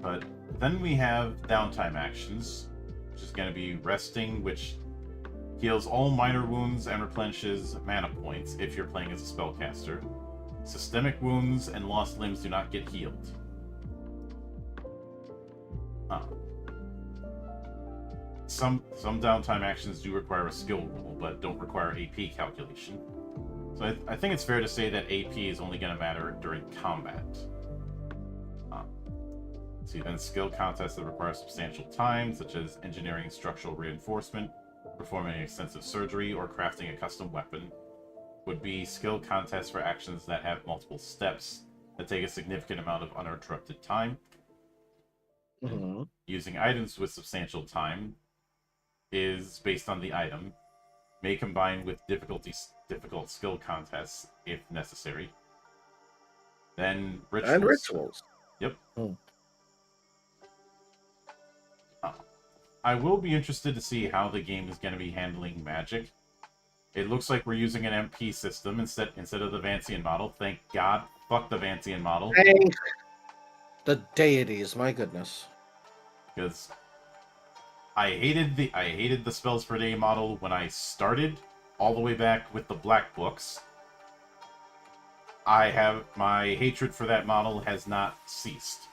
But Then we have downtime actions, which is going to be resting, which heals all minor wounds and replenishes mana points if you're playing as a spellcaster. Systemic wounds and lost limbs do not get healed. Some downtime actions do require a skill roll, but don't require AP calculation. So I think it's fair to say that AP is only going to matter during combat. See, then skill contests that require substantial time, such as engineering structural reinforcement, performing extensive surgery, or crafting a custom weapon, would be skill contests for actions that have multiple steps that take a significant amount of uninterrupted time. Mhm. Using items with substantial time is based on the item, may combine with difficult skill contests if necessary. Then rituals. And rituals. Yep. Hmm. I will be interested to see how the game is going to be handling magic. It looks like we're using an MP system instead of the Vancian model. Thank God. Fuck the Vancian model. Thank the deities, my goodness. Because I hated the spells per day model when I started, all the way back with the Black Books. My hatred for that model has not ceased.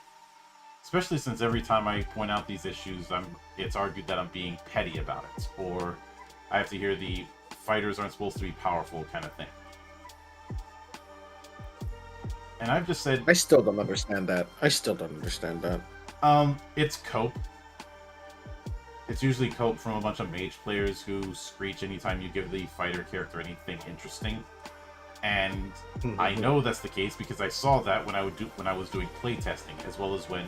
Especially since every time I point out these issues, it's argued that I'm being petty about it, or I have to hear the fighters aren't supposed to be powerful kind of thing. And I've just said, I still don't understand that. It's cope. It's usually cope from a bunch of mage players who screech anytime you give the fighter character anything interesting. And I know that's the case because I saw that when I was doing playtesting, as well as when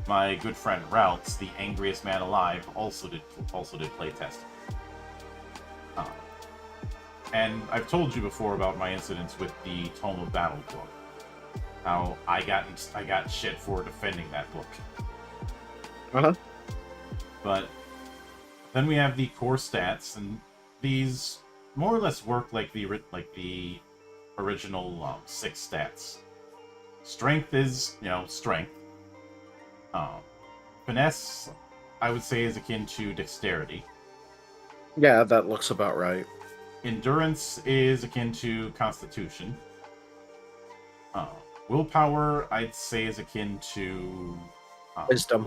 my good friend Routes, the angriest man alive, also did playtesting. And I've told you before about my incidents with the Tome of Battle book. How I got shit for defending that book. Uh-huh. But then we have the core stats, and these more or less work like the original 6 stats. Strength is, strength. Finesse, I would say, is akin to dexterity. Yeah, that looks about right. Endurance is akin to constitution. Willpower, I'd say, is akin to Wisdom.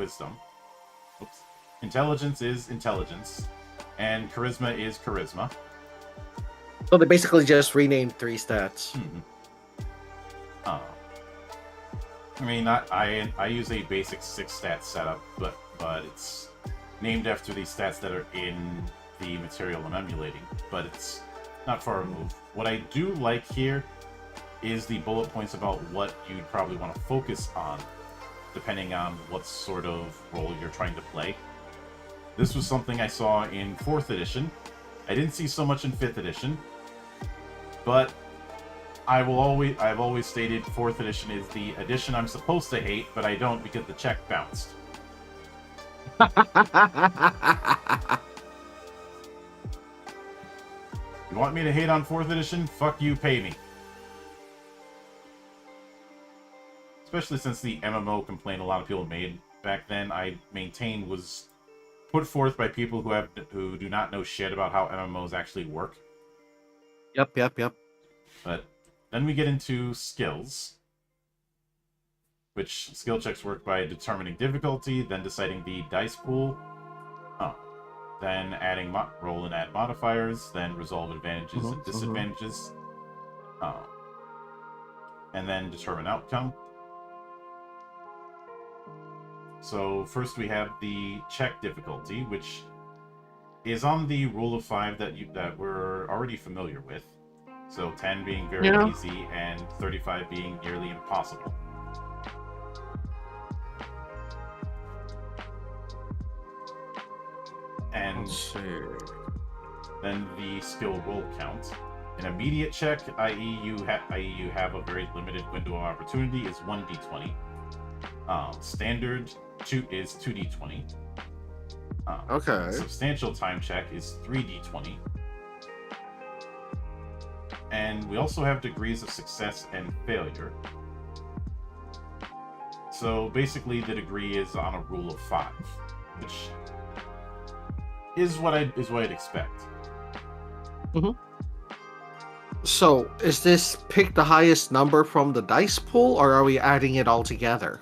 Oops. Intelligence is intelligence. And charisma is charisma. So they basically just renamed 3 stats. Mm-hmm. I mean, I use a basic 6 stat setup, but it's named after the stats that are in the material I'm emulating, but it's not far removed. What I do like here is the bullet points about what you'd probably want to focus on, depending on what sort of role you're trying to play. This was something I saw in 4th edition. I didn't see so much in 5th edition, but I've always stated 4th edition is the edition I'm supposed to hate, but I don't because the check bounced. You want me to hate on 4th edition? Fuck you, pay me. Especially since the MMO complaint a lot of people made back then, I maintain was put forth by people who do not know shit about how MMOs actually work. Yep. But then we get into skills, which skill checks work by determining difficulty, then deciding the dice pool, then adding roll and add modifiers, then resolve advantages and disadvantages, and then determine outcome. So first we have the check difficulty, which is on the rule of 5 that we're already familiar with. So 10 being very easy and 35 being nearly impossible. And then the skill roll count. An immediate check, i.e. you have a very limited window of opportunity, is 1d20. Standard is 2d20. Okay. Substantial time check is 3d20. And we also have degrees of success and failure. So basically, the degree is on a rule of 5, which is what I'd expect. So, is this pick the highest number from the dice pool, or are we adding it all together?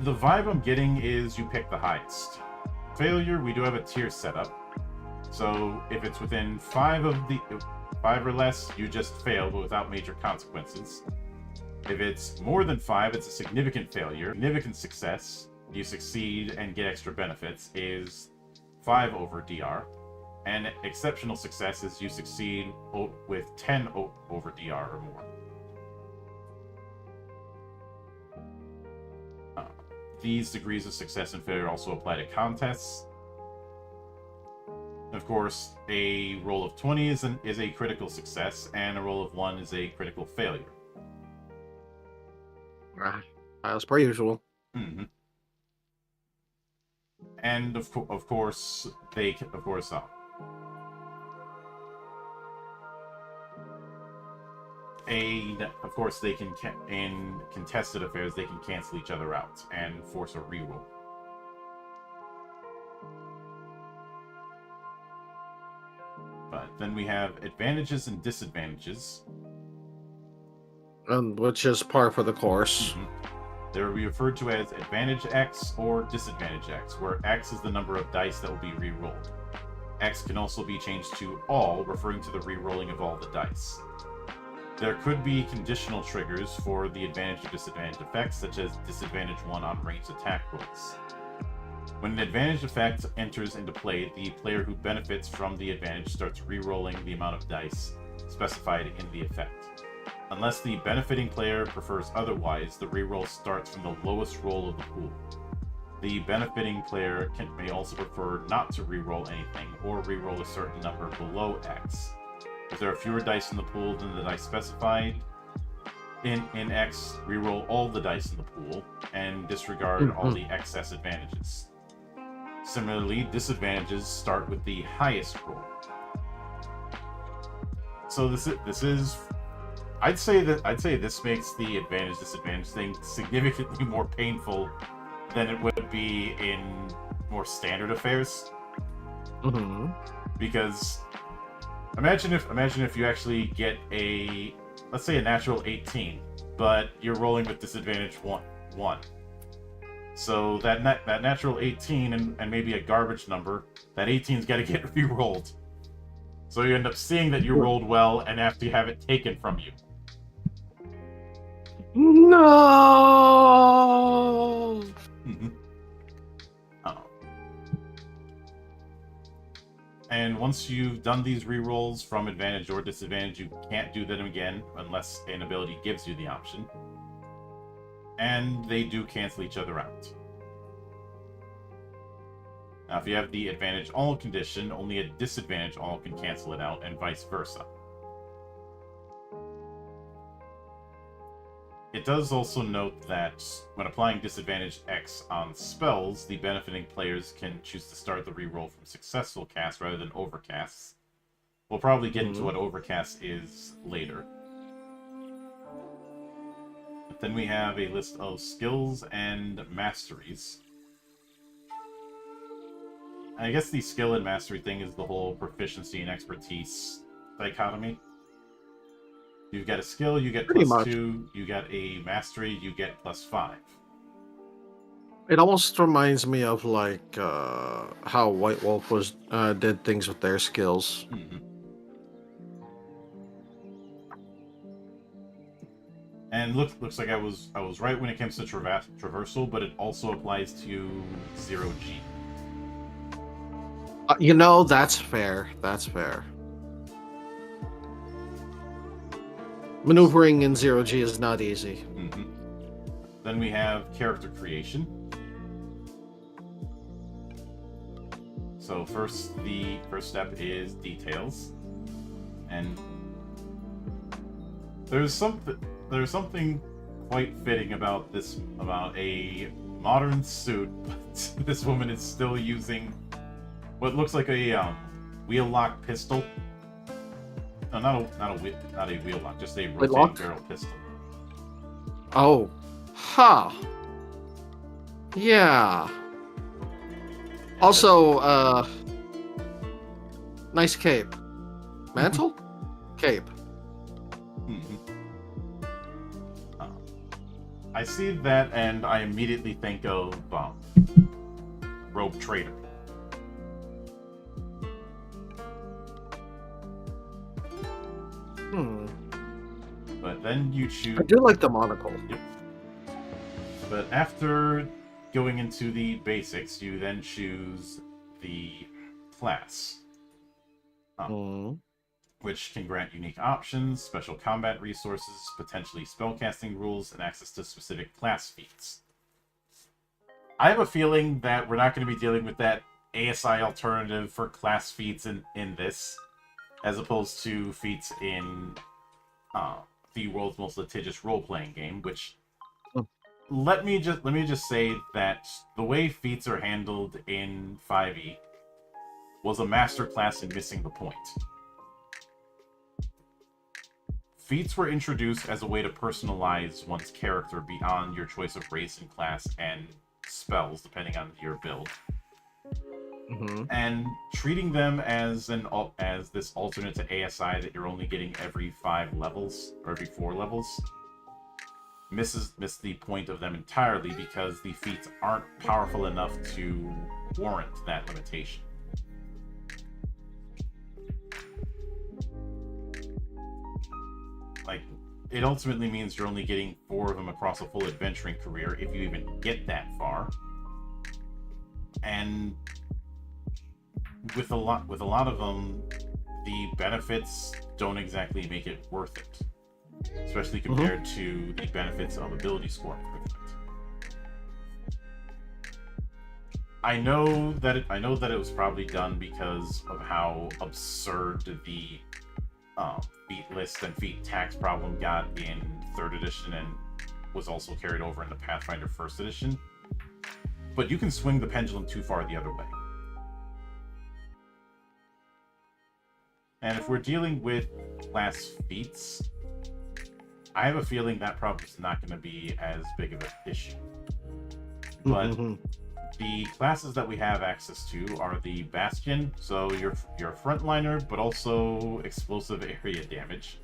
The vibe I'm getting is you pick the highest. Failure, we do have a tier set up. So if it's within 5 or less, you just fail, but without major consequences. If it's more than 5, it's a significant failure. Significant success, you succeed and get extra benefits, is 5 over DR. And exceptional success is you succeed with 10 over DR or more. These degrees of success and failure also apply to contests. Of course, a roll of 20 is a critical success, and a roll of 1 is a critical failure. As per usual. Mm-hmm. And of course, they can in contested affairs they can cancel each other out and force a reroll. But then we have advantages and disadvantages, Which is par for the course. Mm-hmm. They will be referred to as advantage X or disadvantage X, where X is the number of dice that will be re-rolled. X can also be changed to all, referring to the re-rolling of all the dice. There could be conditional triggers for the advantage or disadvantage effects, such as disadvantage 1 on ranged attack rolls. When an advantage effect enters into play, the player who benefits from the advantage starts re-rolling the amount of dice specified in the effect. Unless the benefiting player prefers otherwise, the re-roll starts from the lowest roll of the pool. The benefiting player may also prefer not to re-roll anything, or re-roll a certain number below X. If there are fewer dice in the pool than the dice specified in X, re-roll all the dice in the pool, and disregard all the excess advantages. Similarly, disadvantages start with the highest roll. So this is I'd say this makes the advantage disadvantage thing significantly more painful than it would be in more standard affairs. Mm-hmm. Because imagine if you actually get let's say a natural 18, but you're rolling with disadvantage 1. So that natural 18 and maybe a garbage number, that 18's got to get re-rolled. So you end up seeing that you rolled well and have to have it taken from you. No. Mm-hmm. And once you've done these rerolls from advantage or disadvantage, you can't do them again unless an ability gives you the option. And they do cancel each other out. Now, if you have the advantage all condition, only a disadvantage all can cancel it out, and vice versa. It does also note that when applying disadvantage X on spells, the benefiting players can choose to start the reroll from successful casts rather than overcasts. We'll probably get into what overcast is later. But then we have a list of skills and masteries. I guess the skill and mastery thing is the whole proficiency and expertise dichotomy. You've got a skill, you get +2. You got a mastery, you get +5. It almost reminds me of like how White Wolf did things with their skills. Mm-hmm. And looks like I was right when it comes to traversal, but it also applies to 0G. That's fair. That's fair. Maneuvering in 0G is not easy. Mm-hmm. Then we have character creation. So the first step is details, and there's something quite fitting about a modern suit, but this woman is still using what looks like a wheel lock pistol. No, not a wheel lock, just a rotating barrel pistol. Oh, Huh. Yeah. Also, nice cape. Mantle? Cape. Mhm. I see that, and I immediately think of Rogue Trader. Hmm. But then you choose. I do like the monocle. Yep. But after going into the basics, you then choose the class, Hmm. which can grant unique options, special combat resources, potentially spellcasting rules, and access to specific class feats. I have a feeling that we're not going to be dealing with that ASI alternative for class feats in this, as opposed to feats in the world's most litigious role-playing game, which let me just say that the way feats are handled in 5e was a masterclass in missing the point. Feats were introduced as a way to personalize one's character beyond your choice of race and class and spells, depending on your build. Mm-hmm. And treating them as this alternate to ASI that you're only getting every 5 levels, or every 4 levels, miss the point of them entirely, because the feats aren't powerful enough to warrant that limitation. Like, it ultimately means you're only getting 4 of them across a full adventuring career, if you even get that far. And with a lot of them, the benefits don't exactly make it worth it, especially compared to the benefits of ability score improvement. I know that it was probably done because of how absurd the feat list and feat tax problem got in 3rd edition, and was also carried over into Pathfinder 1st edition. But you can swing the pendulum too far the other way. And if we're dealing with class feats, I have a feeling that problem's not going to be as big of an issue. But the classes that we have access to are the Bastion, so you're a frontliner, but also explosive area damage.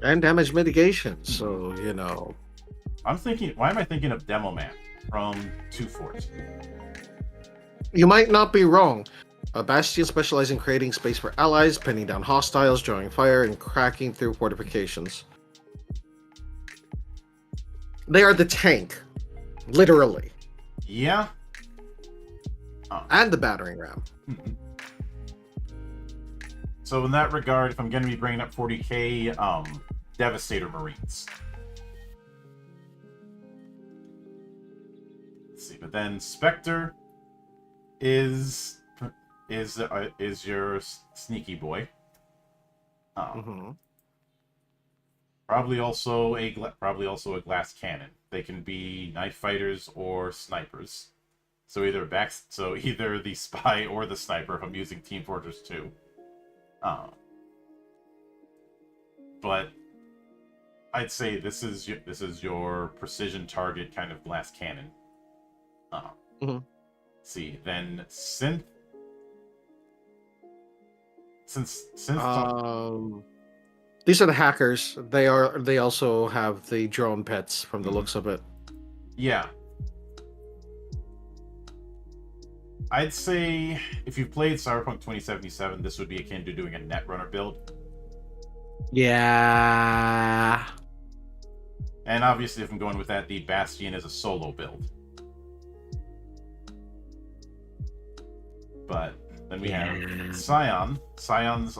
And damage mitigation, so, you know. Why am I thinking of Demo Man from 2 Fort? You might not be wrong. A Bastion specializes in creating space for allies, pinning down hostiles, drawing fire, and cracking through fortifications. They are the tank. Literally. Yeah. And the battering ram. Mm-hmm. So in that regard, if I'm going to be bringing up 40k, Devastator Marines. Let's see, but then Spectre is your sneaky boy. Probably also a glass cannon. They can be knife fighters or snipers. So either the spy or the sniper if I'm using Team Fortress 2. But I'd say this is your precision target kind of glass cannon. See, then synth. These are the hackers. They also have the drone pets from the looks of it. Yeah. I'd say if you've played Cyberpunk 2077, this would be akin to doing a Netrunner build. Yeah. And obviously, if I'm going with that, the Bastion is a solo build. But then we have Scion. Scions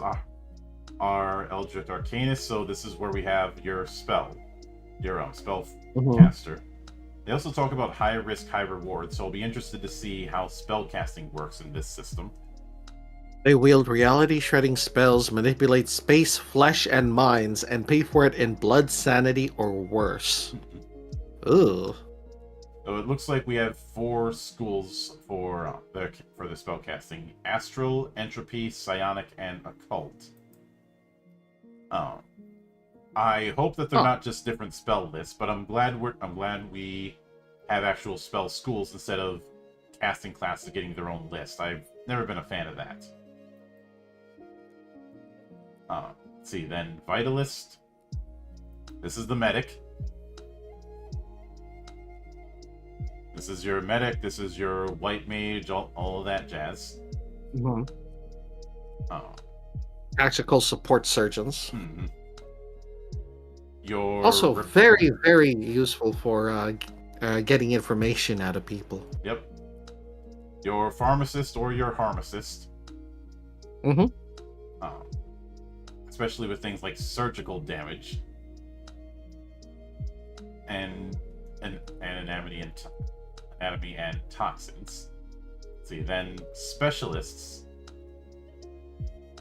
are Eldritch Arcanist, so this is where we have your spellcaster. They also talk about high risk, high reward, so I'll be interested to see how spellcasting works in this system. They wield reality-shredding spells, manipulate space, flesh, and minds, and pay for it in blood, sanity, or worse. Ugh. So it looks like we have 4 schools for the spellcasting: Astral, Entropy, Psionic, and Occult. I hope that they're Huh. not just different spell lists, but I'm glad we have actual spell schools instead of casting classes getting their own list. I've never been a fan of that. Let's see, then Vitalist. This is the medic. This is your medic. This is your white mage. All of that jazz. Mm-hmm. Oh. Tactical support surgeons. Hmm. Your Also very, very useful for getting information out of people. Yep. Your pharmacist or your harmacist. Mm-hmm. Especially with things like surgical damage and anatomy and toxins. Let's see, then specialists,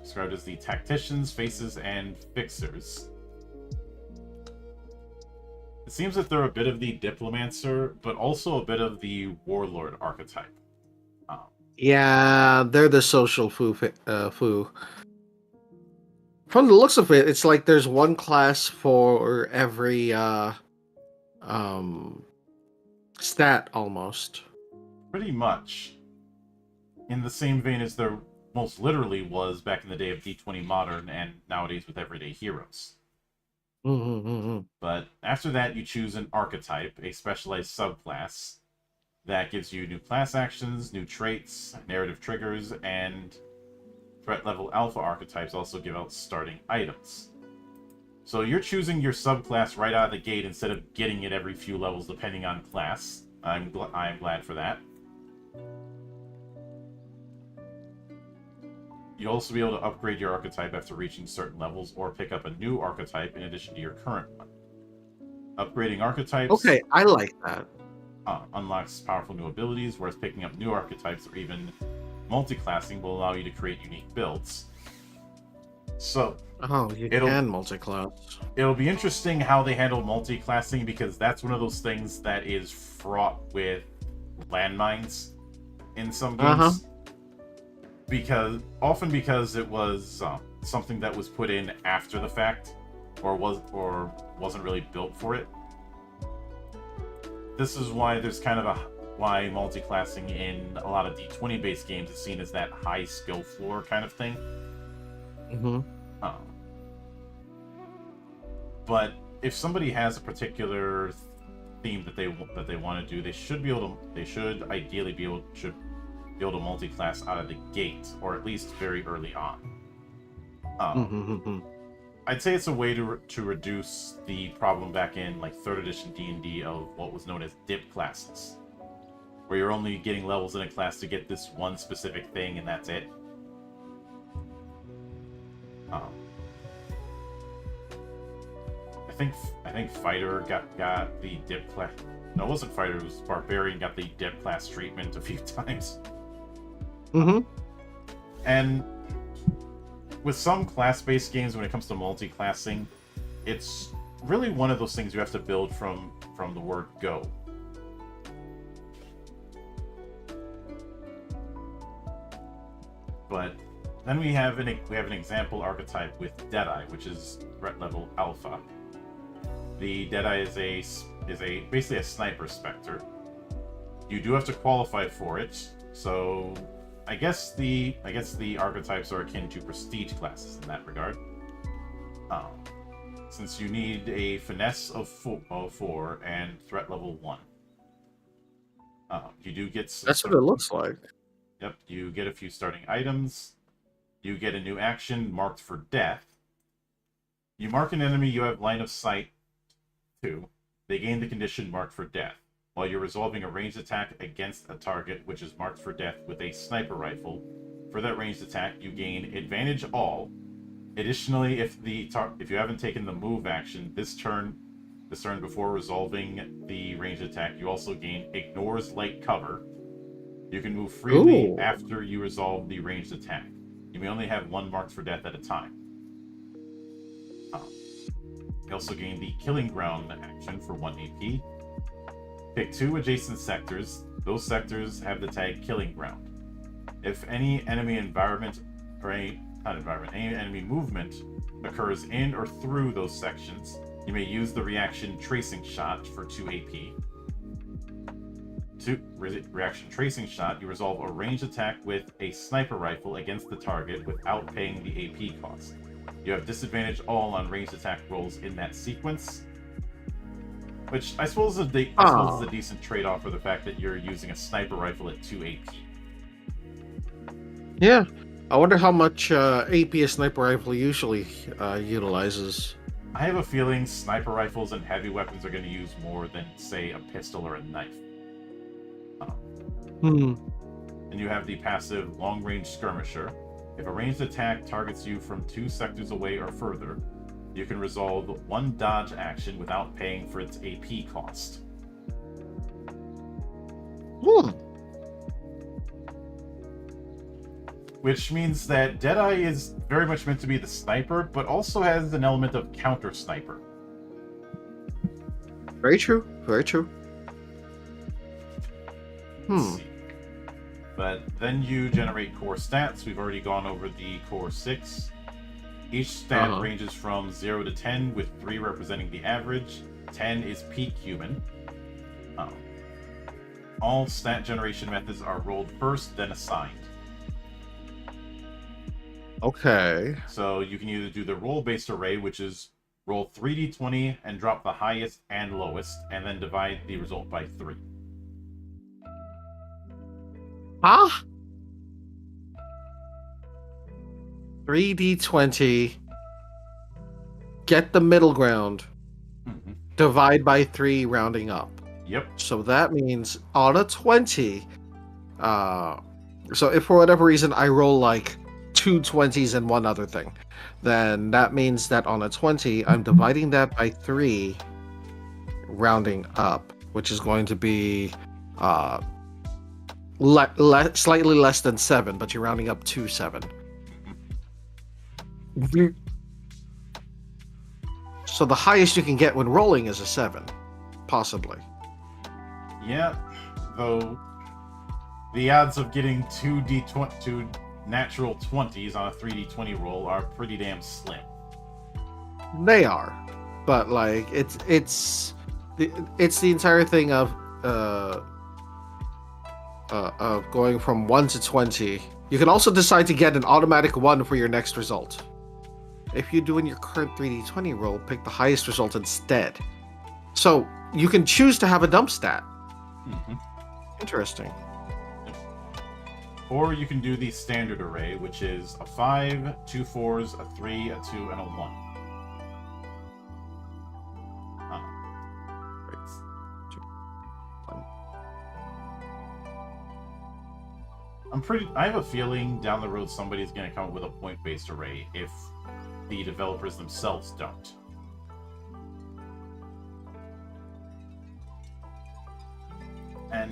described as the tacticians, faces, and fixers. It seems that they're a bit of the diplomancer, but also a bit of the warlord archetype. Yeah, they're the social foo. From the looks of it, it's like there's one class for every stat almost. Pretty much in the same vein as there most literally was back in the day of D20 Modern and nowadays with Everyday Heroes. Mm-hmm. But after that, you choose an archetype, a specialized subclass, that gives you new class actions, new traits, narrative triggers, and threat level alpha archetypes also give out starting items. So you're choosing your subclass right out of the gate instead of getting it every few levels depending on class. I'm glad for that. You'll also be able to upgrade your archetype after reaching certain levels or pick up a new archetype in addition to your current one. Upgrading archetypes... Okay, I like that. Unlocks powerful new abilities, whereas picking up new archetypes or even multi-classing will allow you to create unique builds. So, you can multi-class. It'll be interesting how they handle multi-classing, because that's one of those things that is fraught with landmines in some games. Because it was something that was put in after the fact, or wasn't really built for it. This is why there's kind of why multi-classing in a lot of D20 based games is seen as that high skill floor kind of thing. Mm-hmm. But if somebody has a particular theme that they want to do, they should ideally be able to multi-class out of the gate, or at least very early on. I'd say it's a way to reduce the problem back in like 3rd edition D&D of what was known as dip classes, where you're only getting levels in a class to get this one specific thing and that's it. I think Fighter got the dip class. No, it wasn't Fighter. It was Barbarian got the dip class treatment a few times. And with some class-based games, when it comes to multi-classing, it's really one of those things you have to build from the word go. But then we have an example archetype with Deadeye, which is threat level alpha. The Deadeye is basically a sniper specter. You do have to qualify for it, so I guess the archetypes are akin to prestige classes in that regard. Since you need a finesse of 4 and threat level 1. You do get... That's what it looks like. Yep, you get a few starting items. You get a new action marked for death. You mark an enemy you have line of sight to. They gain the condition marked for death. While you're resolving a ranged attack against a target which is marked for death with a sniper rifle. For that ranged attack, you gain advantage all. Additionally, if you haven't taken the move action this turn before resolving the ranged attack, you also gain ignores light cover. You can move freely after you resolve the ranged attack. You may only have one marked for death at a time. You also gain the killing ground action for 1 AP. Pick 2 adjacent sectors. Those sectors have the tag Killing Ground. If any enemy environment or any not environment, any enemy movement occurs in or through those sections, you may use the reaction tracing shot for 2 AP. Reaction tracing shot, you resolve a ranged attack with a sniper rifle against the target without paying the AP cost. You have disadvantage all on ranged attack rolls in that sequence, which I suppose is a decent trade-off for the fact that you're using a sniper rifle at 2 AP. Yeah. I wonder how much AP a sniper rifle usually utilizes. I have a feeling sniper rifles and heavy weapons are going to use more than, say, a pistol or a knife. And you have the passive long-range skirmisher. If a ranged attack targets you from 2 sectors away or further, you can resolve 1 dodge action without paying for its AP cost. Which means that Deadeye is very much meant to be the sniper, but also has an element of counter-sniper. Very true. Very true. But then you generate core stats. We've already gone over the core 6. Each stat ranges from 0 to 10, with 3 representing the average. 10 is peak human. All stat generation methods are rolled first, then assigned. Okay. So you can either do the roll-based array, which is roll 3d20 and drop the highest and lowest, and then divide the result by 3. 3d20. Get the middle ground. Divide by 3, rounding up. Yep. So that means on a 20. So if for whatever reason I roll like 2 20s and one other thing, then that means that on a 20, I'm dividing that by 3, rounding up, which is going to be slightly less than 7, but you're rounding up to 7. So the highest you can get when rolling is a 7, possibly. Yeah, though the odds of getting 2 natural 20s on a 3d20 roll are pretty damn slim. They are, but like it's the entire thing of going from 1 to 20. You can also decide to get an automatic 1 for your next result. If you do in your current 3d20 roll, pick the highest result instead. So you can choose to have a dump stat. Interesting. Or you can do the standard array, which is a 5, 2 4s, a 3, a 2, and a 1. I have a feeling down the road somebody's going to come up with a point-based array if the developers themselves don't. And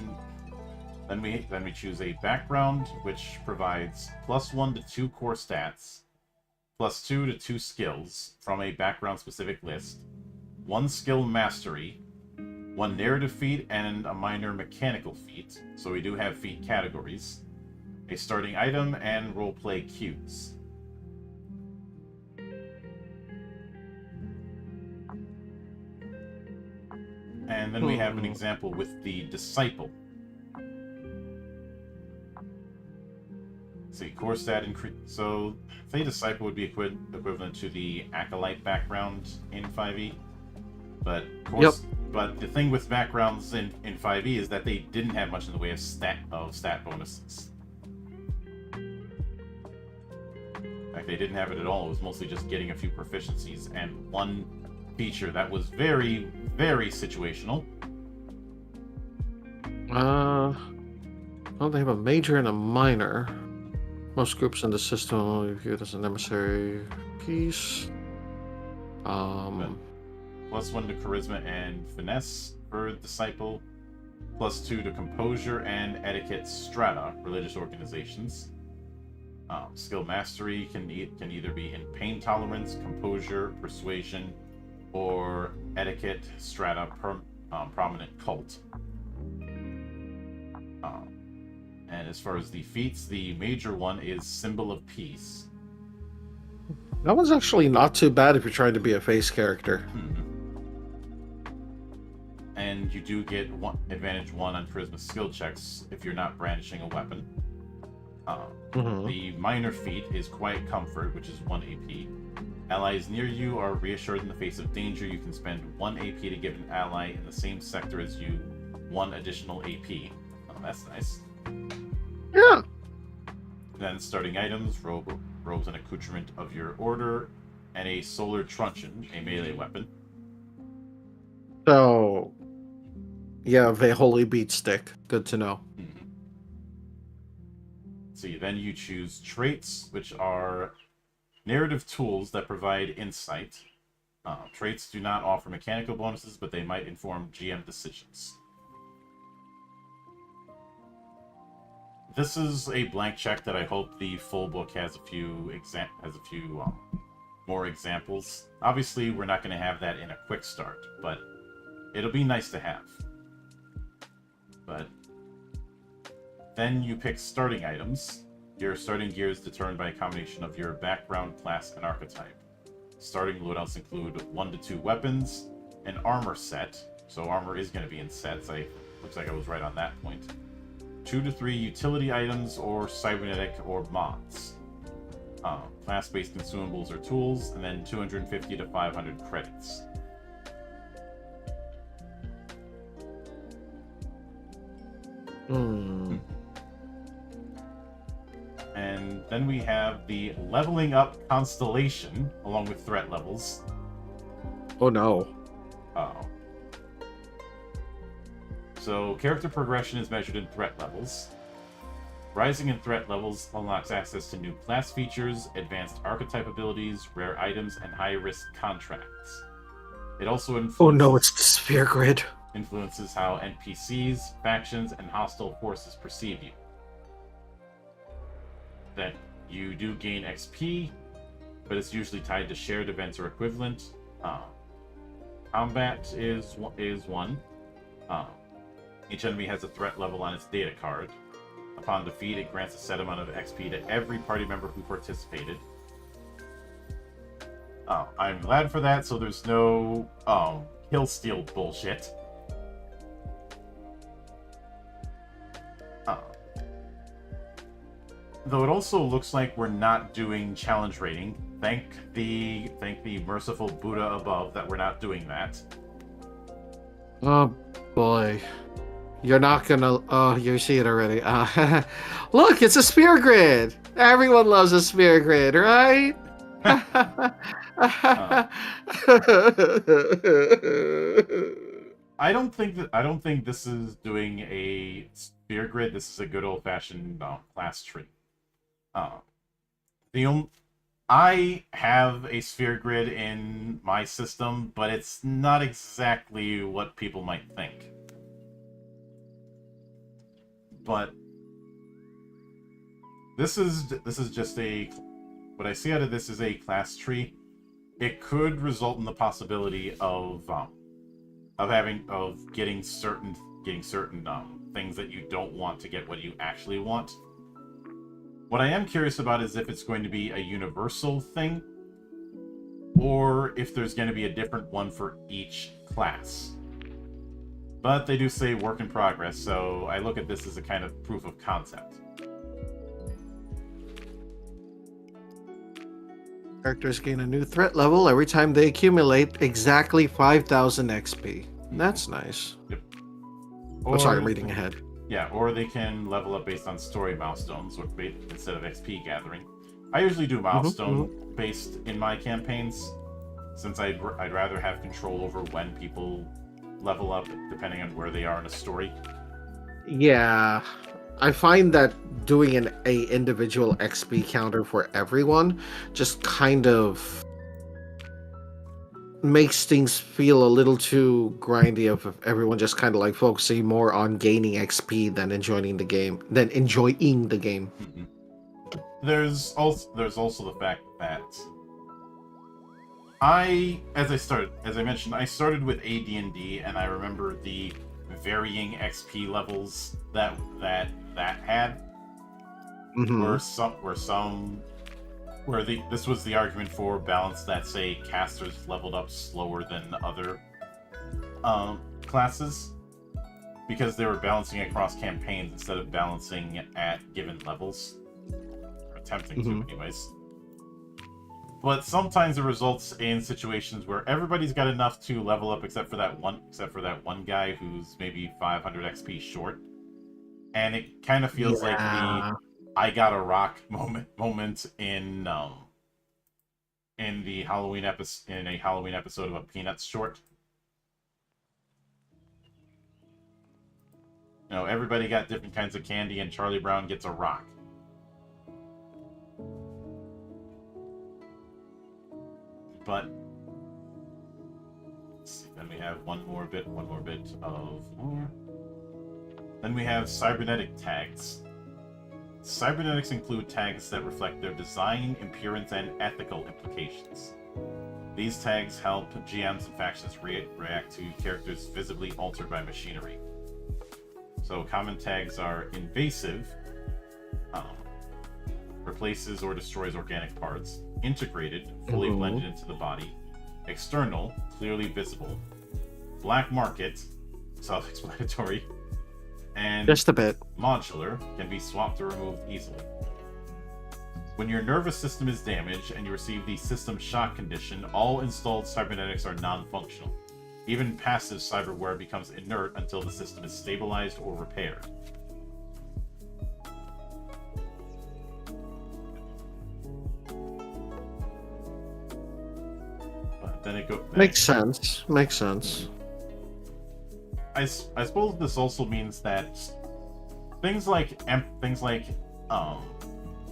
then we choose a background, which provides +1 to 2 core stats, +2 to 2 skills from a background-specific list, 1 skill mastery, 1 narrative feat, and a minor mechanical feat. So we do have feat categories, a starting item, and roleplay cues. And then we have an example with the Disciple. See, core stat increase. So, say Disciple would be equivalent to the Acolyte background in 5e. But but the thing with backgrounds in 5e is that they didn't have much in the way of stat bonuses. In fact, they didn't have it at all. It was mostly just getting a few proficiencies and one feature that was very, very situational. Well, they have a major and a minor. Most groups in the system will view it as an emissary piece. +1 to charisma and finesse for Disciple. +2 to composure and etiquette strata, religious organizations. Skill mastery can either be in pain tolerance, composure, persuasion, or etiquette strata, prominent cult. And as far as the feats, the major one is Symbol of Peace. That one's actually not too bad if you're trying to be a face character. And you do get advantage 1 on charisma skill checks if you're not brandishing a weapon. The minor feat is Quiet Comfort, which is 1 AP. Allies near you are reassured in the face of danger. You can spend 1 AP to give an ally in the same sector as you 1 additional AP. Oh, that's nice. Yeah. Then starting items, robes and accoutrement of your order, and a solar truncheon, a melee weapon. So, yeah, the holy beat stick. Good to know. See, then you choose traits, which are narrative tools that provide insight. Traits do not offer mechanical bonuses, but they might inform GM decisions. This is a blank check that I hope the full book has a few more examples. Obviously, we're not going to have that in a quick start, but it'll be nice to have. But then you pick starting items. Your starting gear is determined by a combination of your background, class, and archetype. Starting loadouts include 1 to 2 weapons, an armor set, so armor is going to be in sets. Looks like I was right on that point. 2 to 3 utility items or cybernetic or mods. Class-based consumables or tools, and then 250 to 500 credits. And then we have the leveling up constellation, along with threat levels. Oh no. So, character progression is measured in threat levels. Rising in threat levels unlocks access to new class features, advanced archetype abilities, rare items, and high-risk contracts. It also Oh no, it's the sphere grid. Influences how NPCs, factions, and hostile forces perceive you. That you do gain XP, but it's usually tied to shared events or equivalent. Combat is 1. Each enemy has a threat level on its data card. Upon defeat, it grants a set amount of XP to every party member who participated. I'm glad for that, so there's no kill steal bullshit. Though it also looks like we're not doing challenge rating. Thank the merciful Buddha above that we're not doing that. Oh boy. You're not gonna... Oh, you see it already. Look, it's a sphere grid! Everyone loves a sphere grid, right? I don't think this is doing a sphere grid. This is a good old-fashioned class tree. I have a sphere grid in my system, but it's not exactly what people might think. But this is just what I see out of this is a class tree. It could result in the possibility of getting certain things that you don't want to get what you actually want. What I am curious about is if it's going to be a universal thing, or if there's going to be a different one for each class. But they do say work in progress, so I look at this as a kind of proof of concept. Characters gain a new threat level every time they accumulate exactly 5,000 XP. That's nice. Yep. Oh, sorry, I'm reading ahead. Yeah, or they can level up based on story milestones instead of XP gathering. I usually do milestone based in my campaigns, since I'd rather have control over when people level up depending on where they are in a story. Yeah, I find that doing an individual XP counter for everyone just kind of makes things feel a little too grindy if everyone just kind of like focusing more on gaining XP than enjoying the game. Mm-hmm. There's also the fact that as I mentioned, I started with AD&D, and I remember the varying XP levels that had. Where some where this was the argument for balance that, say, casters leveled up slower than other classes, because they were balancing across campaigns instead of balancing at given levels, or attempting to anyways. But sometimes it results in situations where everybody's got enough to level up except for that one guy who's maybe 500 XP short, and it kind of feels like the I got a rock moment in the Halloween in a Halloween episode of a Peanuts short. You know, everybody got different kinds of candy, and Charlie Brown gets a rock. But let's see, then we have one more bit of lore. Then we have cybernetic tags. Cybernetics include tags that reflect their design, appearance, and ethical implications. These tags help GMs and factions react to characters visibly altered by machinery. So common tags are invasive, replaces or destroys organic parts; integrated, fully blended into the body; external, clearly visible; black market, self-explanatory; and just a bit modular, can be swapped or removed easily. When your nervous system is damaged and you receive the system shock condition, all installed cybernetics are non-functional. Even passive cyberware becomes inert until the system is stabilized or repaired. But then it goes. makes sense. Makes sense. I suppose this also means that things like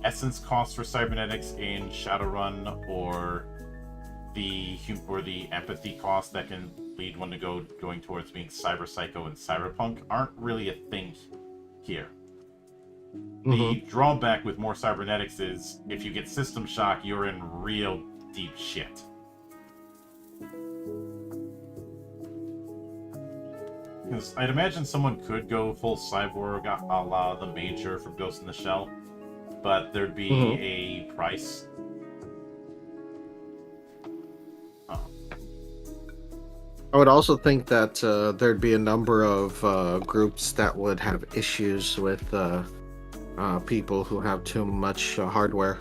essence costs for cybernetics in Shadowrun, or the empathy cost that can lead one to going towards being cyber psycho and cyberpunk aren't really a thing here. The drawback with more cybernetics is if you get system shock, you're in real deep shit. Because I'd imagine someone could go full cyborg a la the Major from Ghost in the Shell, but there'd be a price. I would also think that there'd be a number of groups that would have issues with people who have too much hardware.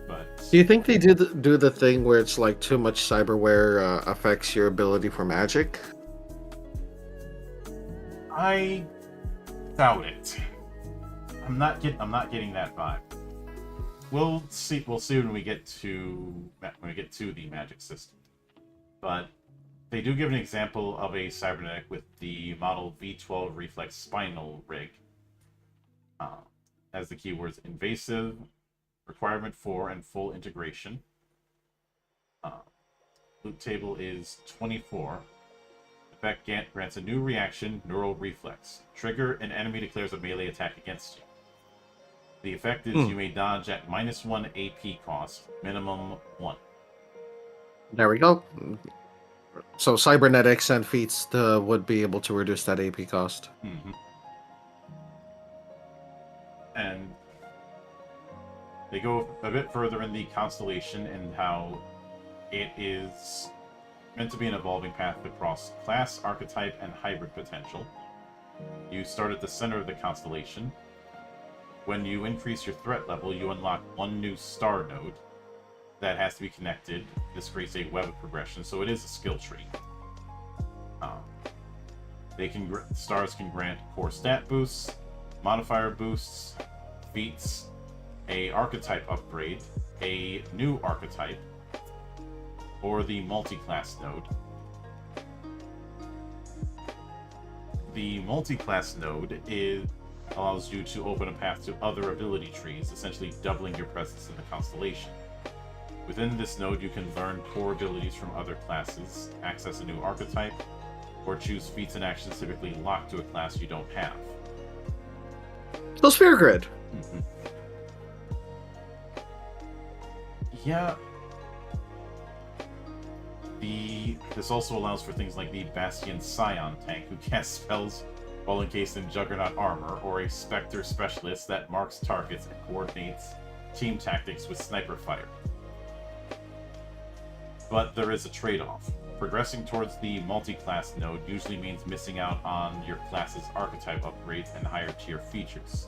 But Do you think they do the thing where it's like too much cyberware affects your ability for magic? I doubt it. I'm not getting that vibe. We'll see when we get to the magic system. But they do give an example of a cybernetic with the model V12 reflex spinal rig. Has the keywords invasive, requirement for, and full integration. Loot table is 24. Effect grants a new reaction, neural reflex. Trigger, an enemy declares a melee attack against you. The effect is you may dodge at -1 AP cost, minimum 1. There we go. So cybernetics and feats would be able to reduce that AP cost. And they go a bit further in the constellation and how it is meant to be an evolving path across class, archetype, and hybrid potential. You start at the center of the constellation. When you increase your threat level, you unlock one new star node that has to be connected. This creates a web of progression, so it is a skill tree. Stars can grant core stat boosts, modifier boosts, feats, a archetype upgrade, a new archetype, or the multi-class node. The multi-class node allows you to open a path to other ability trees, essentially doubling your presence in the constellation. Within this node, you can learn core abilities from other classes, access a new archetype, or choose feats and actions typically locked to a class you don't have. So Sphere Grid. Yeah. This also allows for things like the Bastion Scion tank, who casts spells while encased in Juggernaut armor, or a Spectre specialist that marks targets and coordinates team tactics with sniper fire. But there is a trade-off. Progressing towards the multi-class node usually means missing out on your class's archetype upgrades and higher tier features.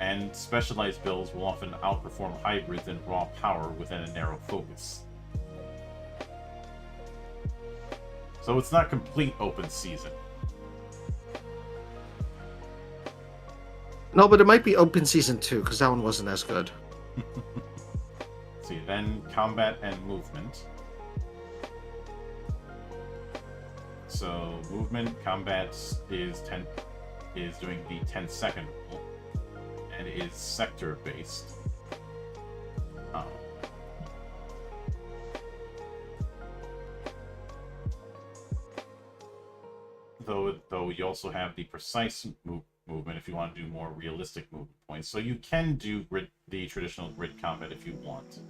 And specialized builds will often outperform hybrids in raw power within a narrow focus. So it's not complete open season. No, but it might be open season 2, because that one wasn't as good. Let's see, then combat and movement. So movement, combat is doing the 10-second rule, and is sector based. Though you also have the precise movement if you want to do more realistic movement points. So you can do the traditional grid combat if you want.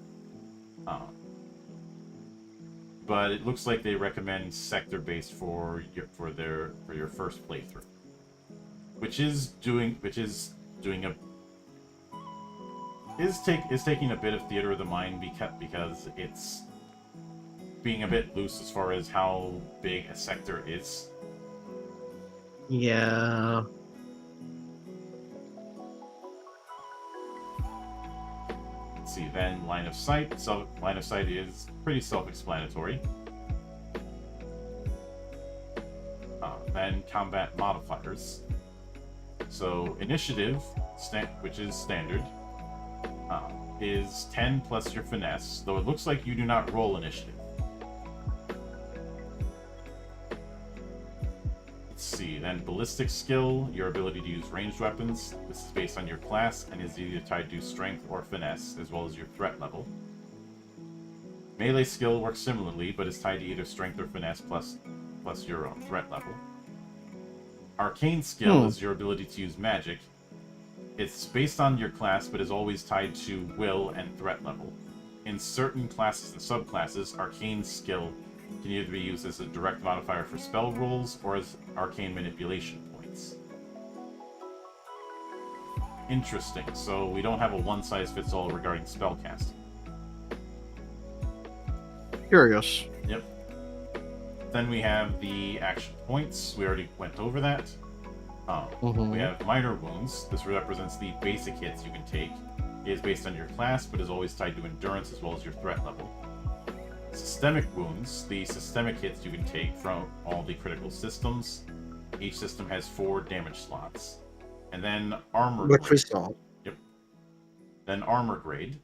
But it looks like they recommend sector based for your first playthrough, which is taking a bit of theater of the mind because it's being a bit loose as far as how big a sector is. Yeah. Let's see, then line of sight. So line of sight is pretty self-explanatory. Then combat modifiers. So initiative, which is standard, is 10 plus your finesse, though it looks like you do not roll initiative. Let's see, then ballistic skill, your ability to use ranged weapons. This is based on your class and is either tied to strength or finesse, as well as your threat level. Melee skill works similarly, but is tied to either strength or finesse plus your own threat level. Arcane skill is your ability to use magic. It's based on your class, but is always tied to will and threat level. In certain classes and subclasses, arcane skill can either be used as a direct modifier for spell rolls or as arcane manipulation points. Interesting. So we don't have a one-size-fits-all regarding spellcasting. Curious. Yep. Then we have the action points. We already went over that. We have minor wounds. This represents the basic hits you can take. It is based on your class, but is always tied to endurance as well as your threat level. Systemic wounds. The systemic hits you can take from all the critical systems. Each system has 4 damage slots. And then armor Which we grade. saw. Yep. Then armor grade.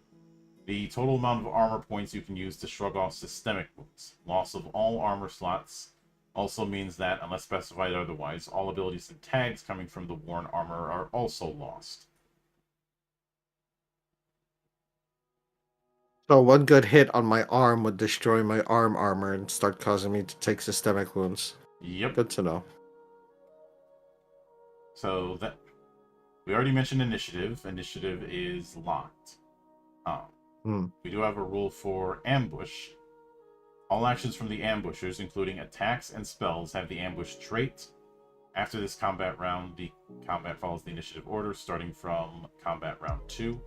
The total amount of armor points you can use to shrug off systemic wounds. Loss of all armor slots also means that, unless specified otherwise, all abilities and tags coming from the worn armor are also lost. So one good hit on my arm would destroy my arm armor and start causing me to take systemic wounds. Yep. Good to know. So that we already mentioned initiative. Initiative is locked. We do have a rule for ambush. All actions from the ambushers, including attacks and spells, have the ambush trait. After this combat round, the combat follows the initiative order, starting from combat round 2.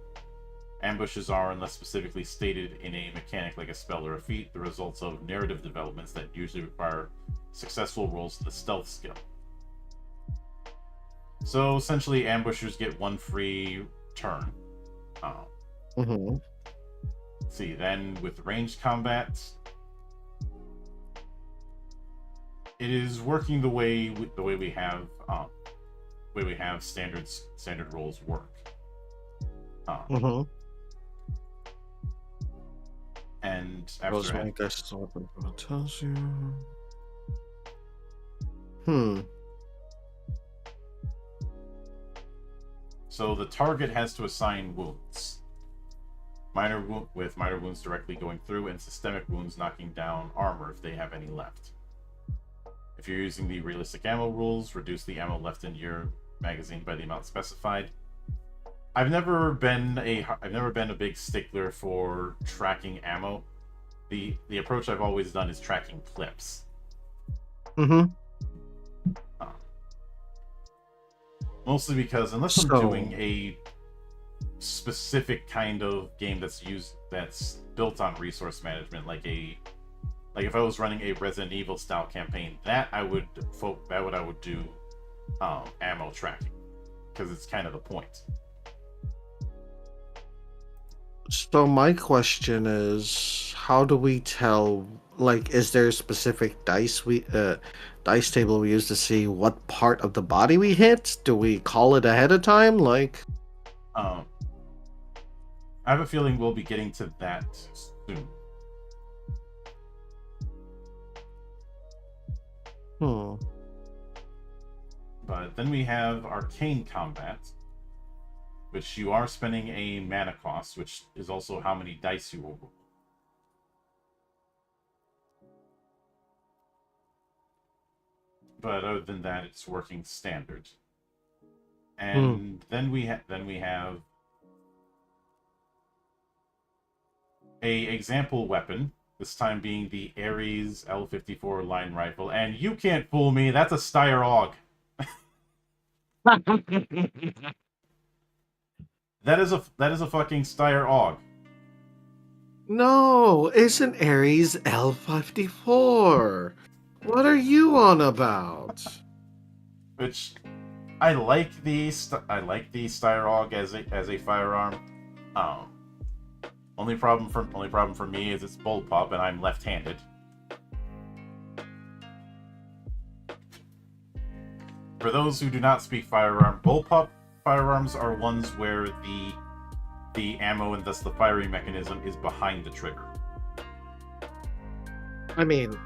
Ambushes are, unless specifically stated in a mechanic like a spell or a feat, the results of narrative developments that usually require successful rolls to the stealth skill. So essentially, ambushers get 1 free turn. Let's see, then with ranged combat, it is working the way we have standard rolls work. And after tells you. So the target has to assign wounds. With minor wounds directly going through, and systemic wounds knocking down armor if they have any left. If you're using the realistic ammo rules, reduce the ammo left in your magazine by the amount specified. I've never been a big stickler for tracking ammo. The approach I've always done is tracking clips. Mostly because unless I'm So, doing a specific kind of game that's built on resource management, like if I was running a Resident Evil style campaign, that I would do ammo tracking, because it's kind of the point. so my question is, how do we tell? Like, is there a specific dice table we use to see what part of the body we hit? Do we call it ahead of time? Like, Um, I have a feeling we'll be getting to that soon. hmm. But then we have arcane combat, which you are spending a mana cost, which is also how many dice you will roll. But other than that, it's working standard. And then we have a example weapon, this time being the Ares L54 line rifle. And you can't fool me, that's a Steyr AUG. That is a fucking Steyr AUG. No, it's an Ares L54. What are you on about? Which I like the Steyr AUG as a firearm. Only problem for me is it's bullpup and I'm left-handed. For those who do not speak firearm, bullpup firearms are ones where the ammo and thus the firing mechanism is behind the trigger. I mean,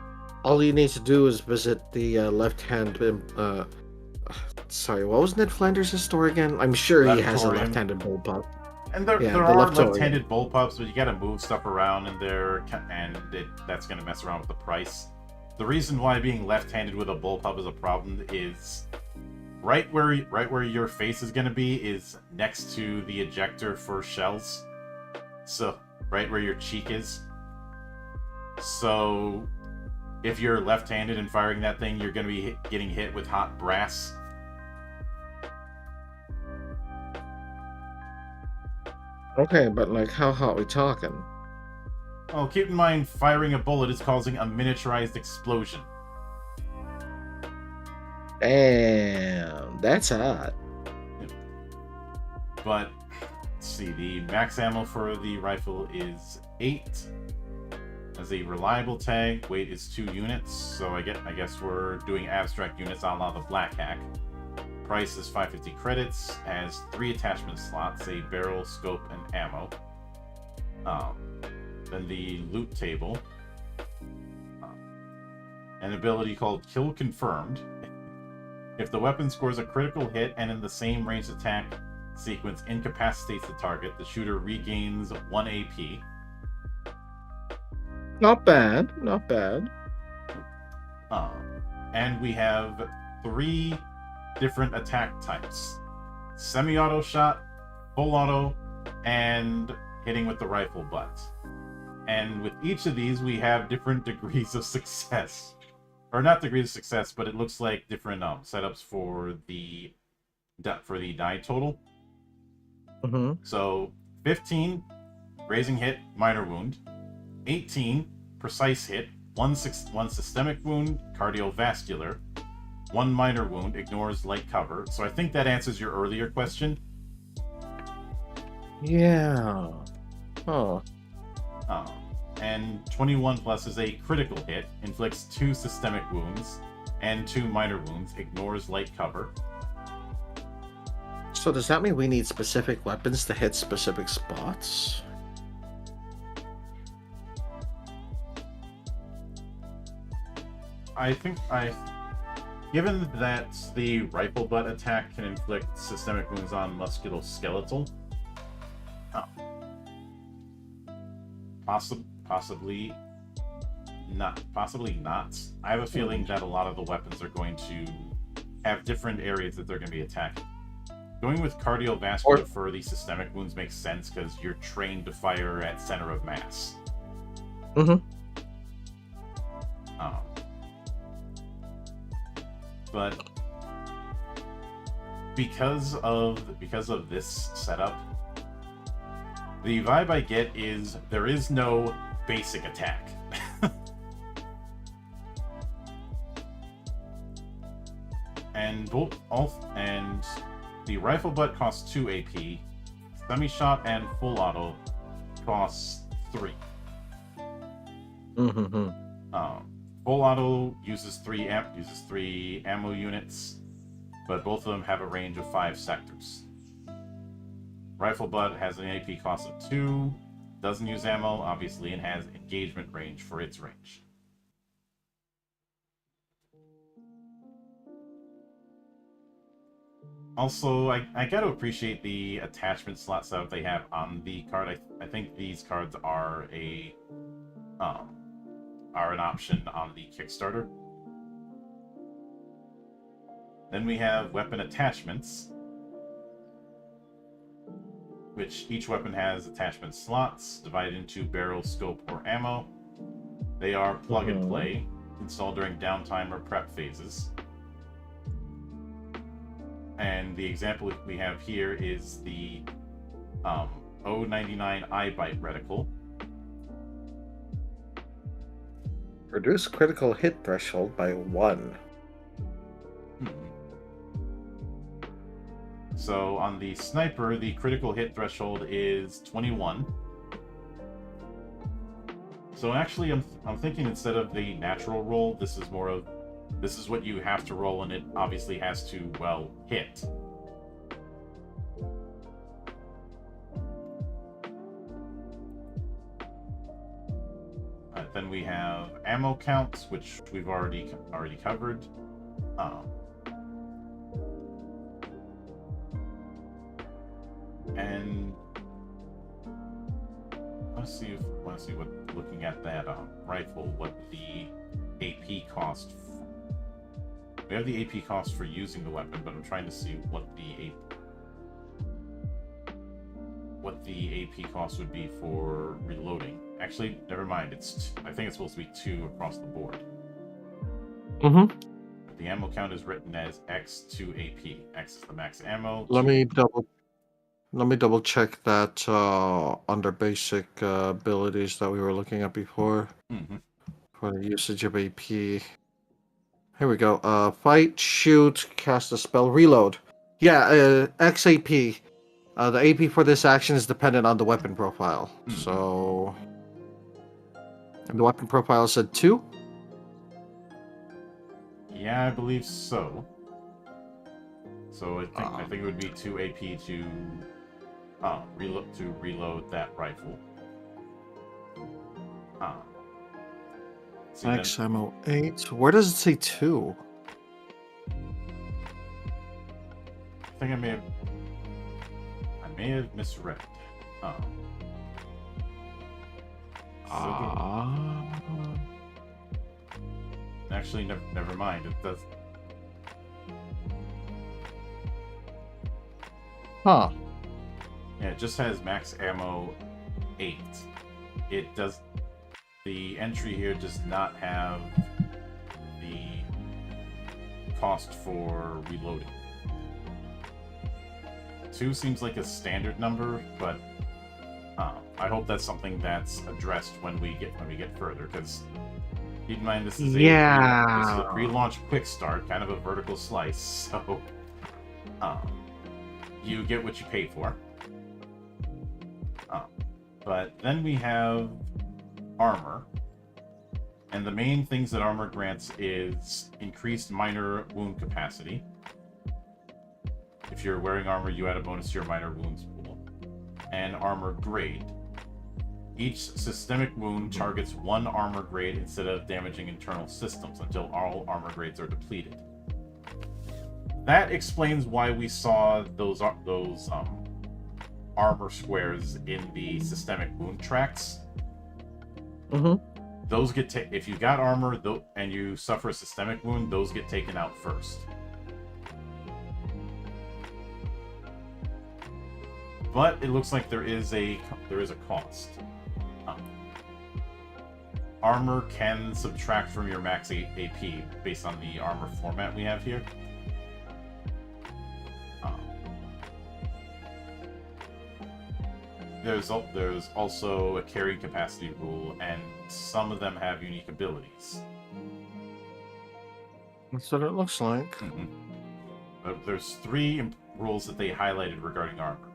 all you need to do is visit the left-hand. Sorry, what was Ned Flanders' store again? I'm sure he has a Leftorium. left-handed bullpup. And there Yeah, the are leftorium. left-handed bullpups, but you gotta move stuff around in there, and that's gonna mess around with the price. The reason why being left-handed with a bullpup is a problem is right where your face is gonna be is next to the ejector for shells. So right where your cheek is. So if you're left-handed and firing that thing, you're gonna be getting hit with hot brass. Okay, but like, how hot we talking? Oh, keep in mind, firing a bullet is causing a miniaturized explosion. Damn, that's hot. But let's see, the max ammo for the rifle is 8. As a reliable tag, weight is 2 units, so I guess we're doing abstract units a la the Black Hack. Price is 550 credits, has 3 attachment slots, a barrel, scope, and ammo. Then the loot table. An ability called Kill Confirmed. If the weapon scores a critical hit and in the same ranged attack sequence incapacitates the target, the shooter regains 1 AP. Not bad, not bad. And we have 3 different attack types: semi-auto shot, full auto, and hitting with the rifle butt. And with each of these, we have different degrees of success. Or not degrees of success, but it looks like different setups for the die total. Mm-hmm. So 15, grazing hit, minor wound. 18, precise hit, 1 systemic wound, cardiovascular. 1 minor wound, ignores light cover. So I think that answers your earlier question. Yeah. Oh. And 21 plus is a critical hit, inflicts 2 systemic wounds and 2 minor wounds, ignores light cover. So does that mean we need specific weapons to hit specific spots? Given that the rifle butt attack can inflict systemic wounds on musculoskeletal, possibly not. I have a feeling that a lot of the weapons are going to have different areas that they're going to be attacking. Going with cardiovascular for the systemic wounds makes sense because you're trained to fire at center of mass. Mm-hmm. But because of this setup, the vibe I get is there is no basic attack. And the rifle butt costs 2 AP, semi-shot and full auto costs 3. Mm-hmm. Full auto uses 3 ammo units, but both of them have a range of 5 sectors. Rifle butt has an AP cost of 2, doesn't use ammo, obviously, and has engagement range for its range. Also, I gotta appreciate the attachment slot setup they have on the card. I think these cards are an option on the Kickstarter. Then we have weapon attachments, which each weapon has attachment slots divided into barrel, scope, or ammo. They are plug and play, installed during downtime or prep phases. And the example we have here is the 099 iBite reticle. Reduce critical hit threshold by 1. So on the sniper, the critical hit threshold is 21. So actually, I'm thinking instead of the natural roll, this is what you have to roll, and it obviously has to, well, hit. Then we have ammo counts, which we've already covered. And want to see what, looking at that rifle, what the AP cost. We have the AP cost for using the weapon, but I'm trying to see what the AP cost would be for reloading. Actually, never mind. I think it's supposed to be 2 across the board. Mm-hmm. The ammo count is written as X2 AP. X is the max ammo. Let me double check that under basic abilities that we were looking at before. Mm-hmm. For the usage of AP. Here we go. Fight, shoot, cast a spell, reload. Yeah, XAP. The AP for this action is dependent on the weapon profile. Mm-hmm. So, and the weapon profile said 2. Yeah, I believe so. So I think it would be 2 AP to reload that rifle. Max ammo 8. Where does it say 2? I think I may have misread. Actually, never mind. It does. Huh. Yeah, it just has max ammo 8. It does. The entry here does not have the cost for reloading. 2 seems like a standard number, but I hope that's something that's addressed when we get further. Because keep in mind, this is a pre-launch Quickstart, kind of a vertical slice. So you get what you pay for. But then we have armor, and the main things that armor grants is increased minor wound capacity. If you're wearing armor, you add a bonus to your minor wounds pool. And armor grade. Each systemic wound targets 1 armor grade instead of damaging internal systems until all armor grades are depleted. That explains why we saw those armor squares in the systemic wound tracks. Mm-hmm. Those get if you got armor and you suffer a systemic wound, those get taken out first. But it looks like there is a cost. Armor can subtract from your max AP based on the armor format we have here. there's also a carry capacity rule, and some of them have unique abilities. That's what it looks like. There's three rules that they highlighted regarding armor.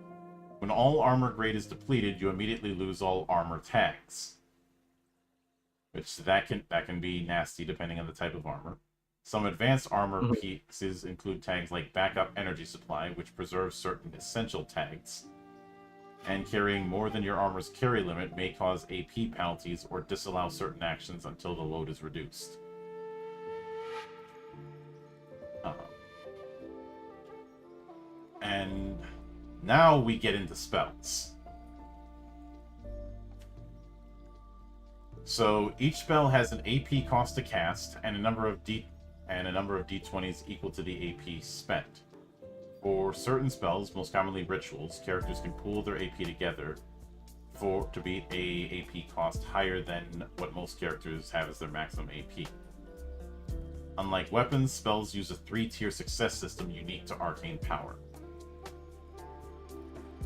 When all armor grade is depleted, you immediately lose all armor tags, which that can be nasty depending on the type of armor. Some advanced armor pieces include tags like backup energy supply, which preserves certain essential tags. And carrying more than your armor's carry limit may cause AP penalties or disallow certain actions until the load is reduced. And now we get into spells. So each spell has an AP cost to cast and a number of d20s equal to the AP spent. For certain spells, most commonly rituals, characters can pool their AP together to beat a AP cost higher than what most characters have as their maximum AP. Unlike weapons, spells use a 3-tier success system unique to arcane power.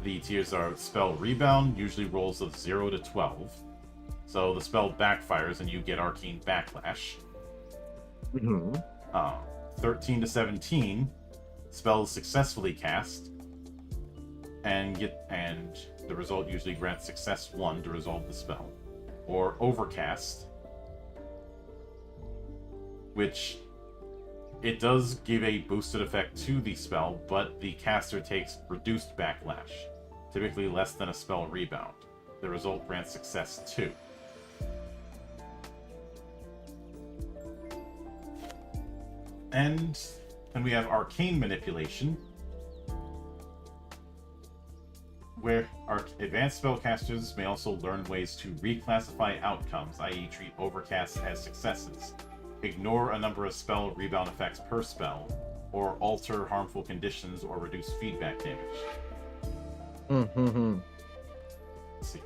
The tiers are Spell Rebound, usually rolls of 0 to 12. So the spell backfires and you get Arcane Backlash. 13 to 17, spells successfully cast, and the result usually grants Success 1 to resolve the spell. Or Overcast, which it does give a boosted effect to the spell, but the caster takes reduced backlash, typically less than a spell rebound. The result grants Success 2. And then we have Arcane Manipulation, where our advanced spellcasters may also learn ways to reclassify outcomes, i.e. treat overcasts as successes, ignore a number of spell rebound effects per spell, or alter harmful conditions or reduce feedback damage.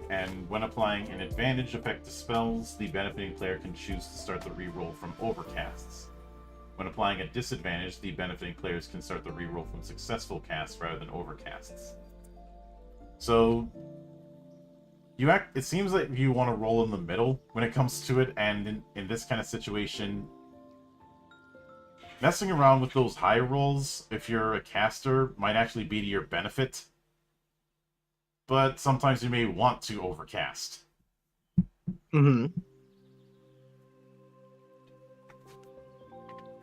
And when applying an advantage effect to spells, the benefiting player can choose to start the reroll from overcasts. When applying a disadvantage, the benefiting players can start the reroll from successful casts rather than overcasts. So, it seems like you want to roll in the middle when it comes to it, and in this kind of situation, messing around with those high rolls, if you're a caster, might actually be to your benefit. But sometimes you may want to overcast.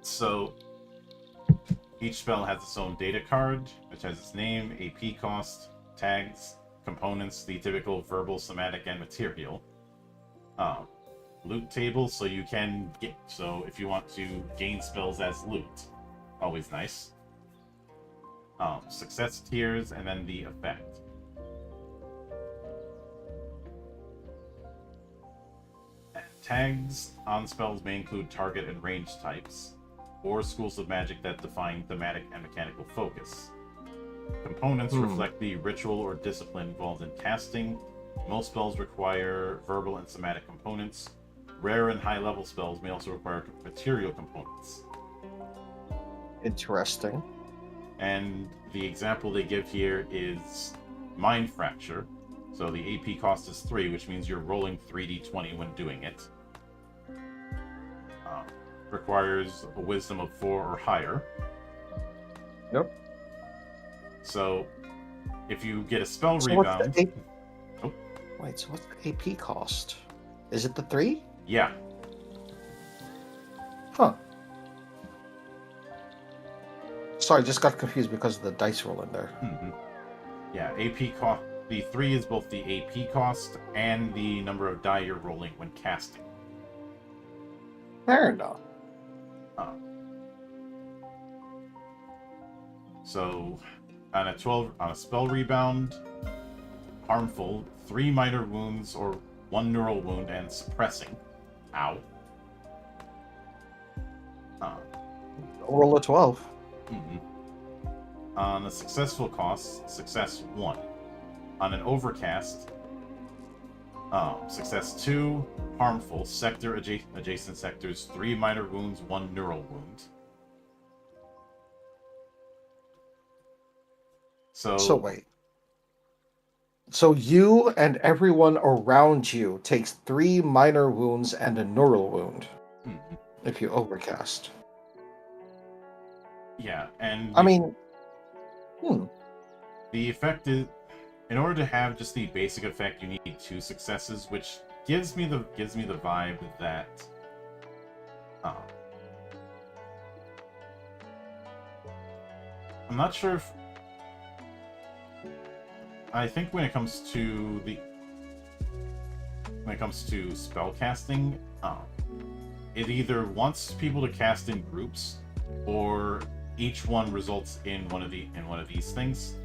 So, each spell has its own data card, which has its name, AP cost, tags, components, the typical verbal, somatic, and material. Loot table, so you can get, so if you want to gain spells as loot, always nice. Success tiers, and then the effect. And tags on spells may include target and range types, or schools of magic that define thematic and mechanical focus. Components reflect the ritual or discipline involved in casting. Most spells require verbal and somatic components. Rare and high-level spells may also require material components. Interesting. And the example they give here is Mind Fracture. So the AP cost is 3, which means you're rolling 3d20 when doing it. Requires a wisdom of 4 or higher. Yep. So, if you get a spell rebound... Wait, so what's the AP cost? Is it the 3? Yeah. Huh. Sorry, just got confused because of the dice roll in there. Yeah, AP cost... The 3 is both the AP cost and the number of die you're rolling when casting. Fair enough. So, on a spell rebound, harmful, 3 minor wounds or 1 neural wound and suppressing. Ow. Roll a 12. On a successful cost, success 1. On an overcast, success 2, harmful, sector adjacent sectors, 3 minor wounds, 1 neural wound. So wait. So you and everyone around you takes 3 minor wounds and a neural wound Mhm. if you overcast. Yeah, and I mean, hmm. the effect is, in order to have just the basic effect, you need 2 successes, which gives me the vibe that uh, I'm not sure if I think when it comes to spell casting, it either wants people to cast in groups, or each one results in one of these things.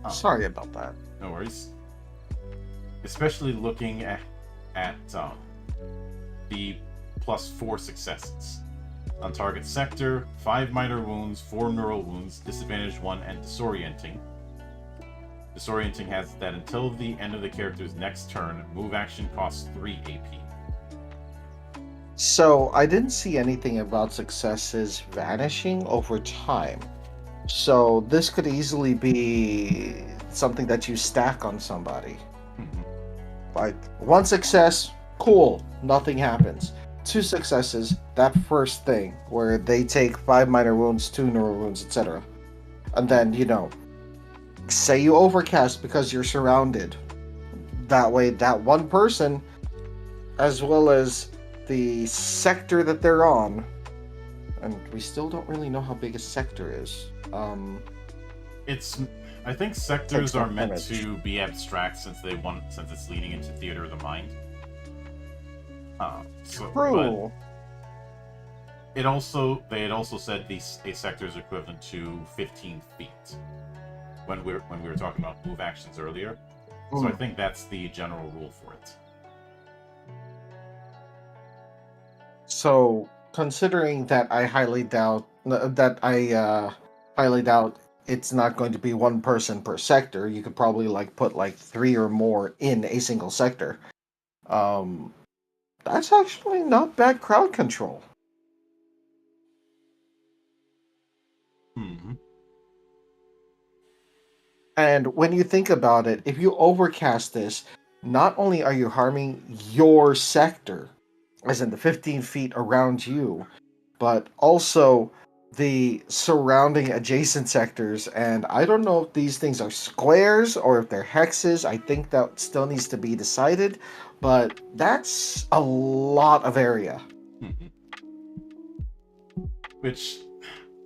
Sorry about that. No worries. Especially looking at the +4 successes. On target sector, 5 minor wounds, 4 neural wounds, disadvantage 1, and disorienting. Disorienting has that until the end of the character's next turn, move action costs 3 AP. So I didn't see anything about successes vanishing over time. So this could easily be something that you stack on somebody. Like 1 success, cool, nothing happens. 2 successes, that first thing where they take 5 minor wounds, 2 neural wounds, etc. And then, say you overcast because you're surrounded. That way, that one person, as well as the sector that they're on, and we still don't really know how big a sector is. I think sectors are meant damage. to be abstract since it's leading into theater of the mind. True. But they had also said a sector is equivalent to 15 feet when we were talking about move actions earlier. So I think that's the general rule for it. So, considering that I highly doubt it's not going to be one person per sector, you could probably put 3 or more in a single sector. That's actually not bad crowd control. Mm-hmm. And when you think about it, if you overcast this, not only are you harming your sector, as in the 15 feet around you, but also the surrounding adjacent sectors. And I don't know if these things are squares or if they're hexes. I think that still needs to be decided, but that's a lot of area. Mm-hmm. Which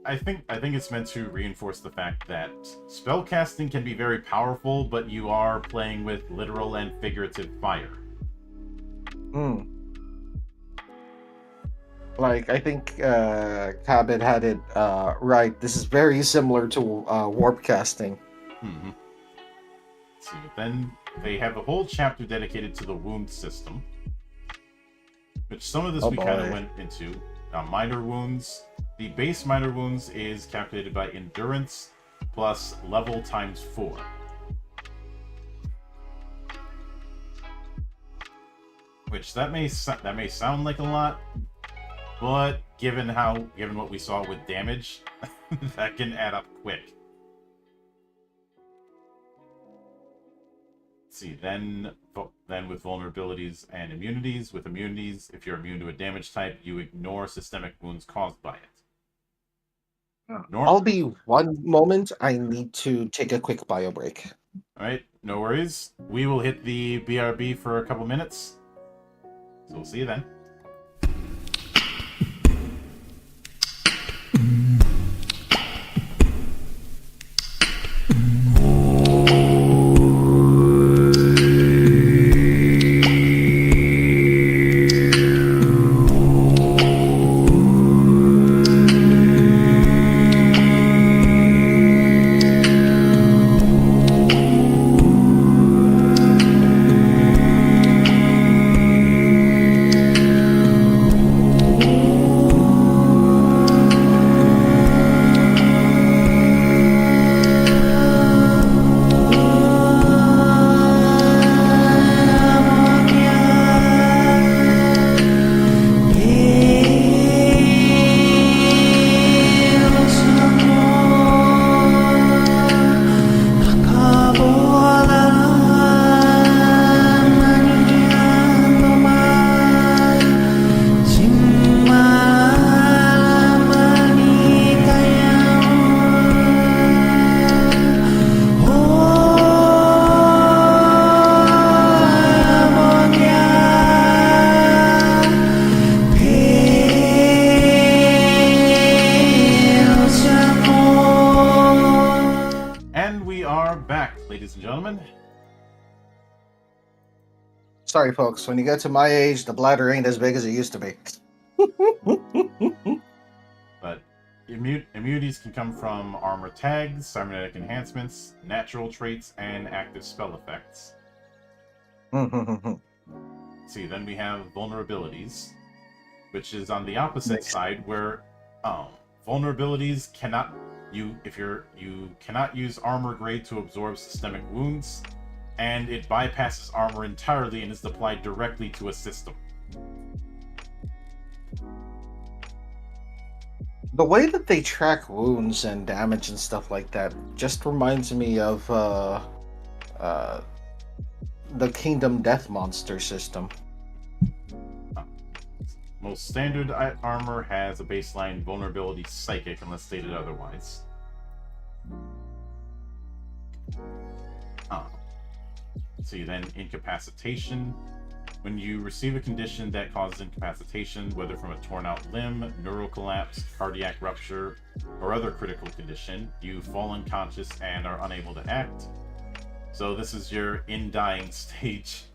I think it's meant to reinforce the fact that spellcasting can be very powerful, but you are playing with literal and figurative fire. I think Cabot had it right. This is very similar to warp casting. Mm-hmm. So then they have a whole chapter dedicated to the wound system, which some of this we kind of went into. Minor wounds. The base minor wounds is calculated by endurance plus level times 4. Which that may sound like a lot, but given what we saw with damage, that can add up quick. Let's see, then with vulnerabilities and immunities. With immunities, if you're immune to a damage type, you ignore systemic wounds caused by it. I'll be 1 moment. I need to take a quick bio break. Alright, no worries. We will hit the BRB for a couple minutes. So we'll see you then. Sorry, folks. When you get to my age, the bladder ain't as big as it used to be. But immunities can come from armor tags, cybernetic enhancements, natural traits, and active spell effects. See, then we have vulnerabilities, which is on the opposite side, where vulnerabilities cannot you cannot use armor grade to absorb systemic wounds, and it bypasses armor entirely and is applied directly to a system. The way that they track wounds and damage and stuff like that just reminds me of the Kingdom Death Monster system. Most standard armor has a baseline vulnerability psychic unless stated otherwise. See, then incapacitation. When you receive a condition that causes incapacitation, whether from a torn out limb, neural collapse, cardiac rupture, or other critical condition, you fall unconscious and are unable to act. So this is your in-dying stage.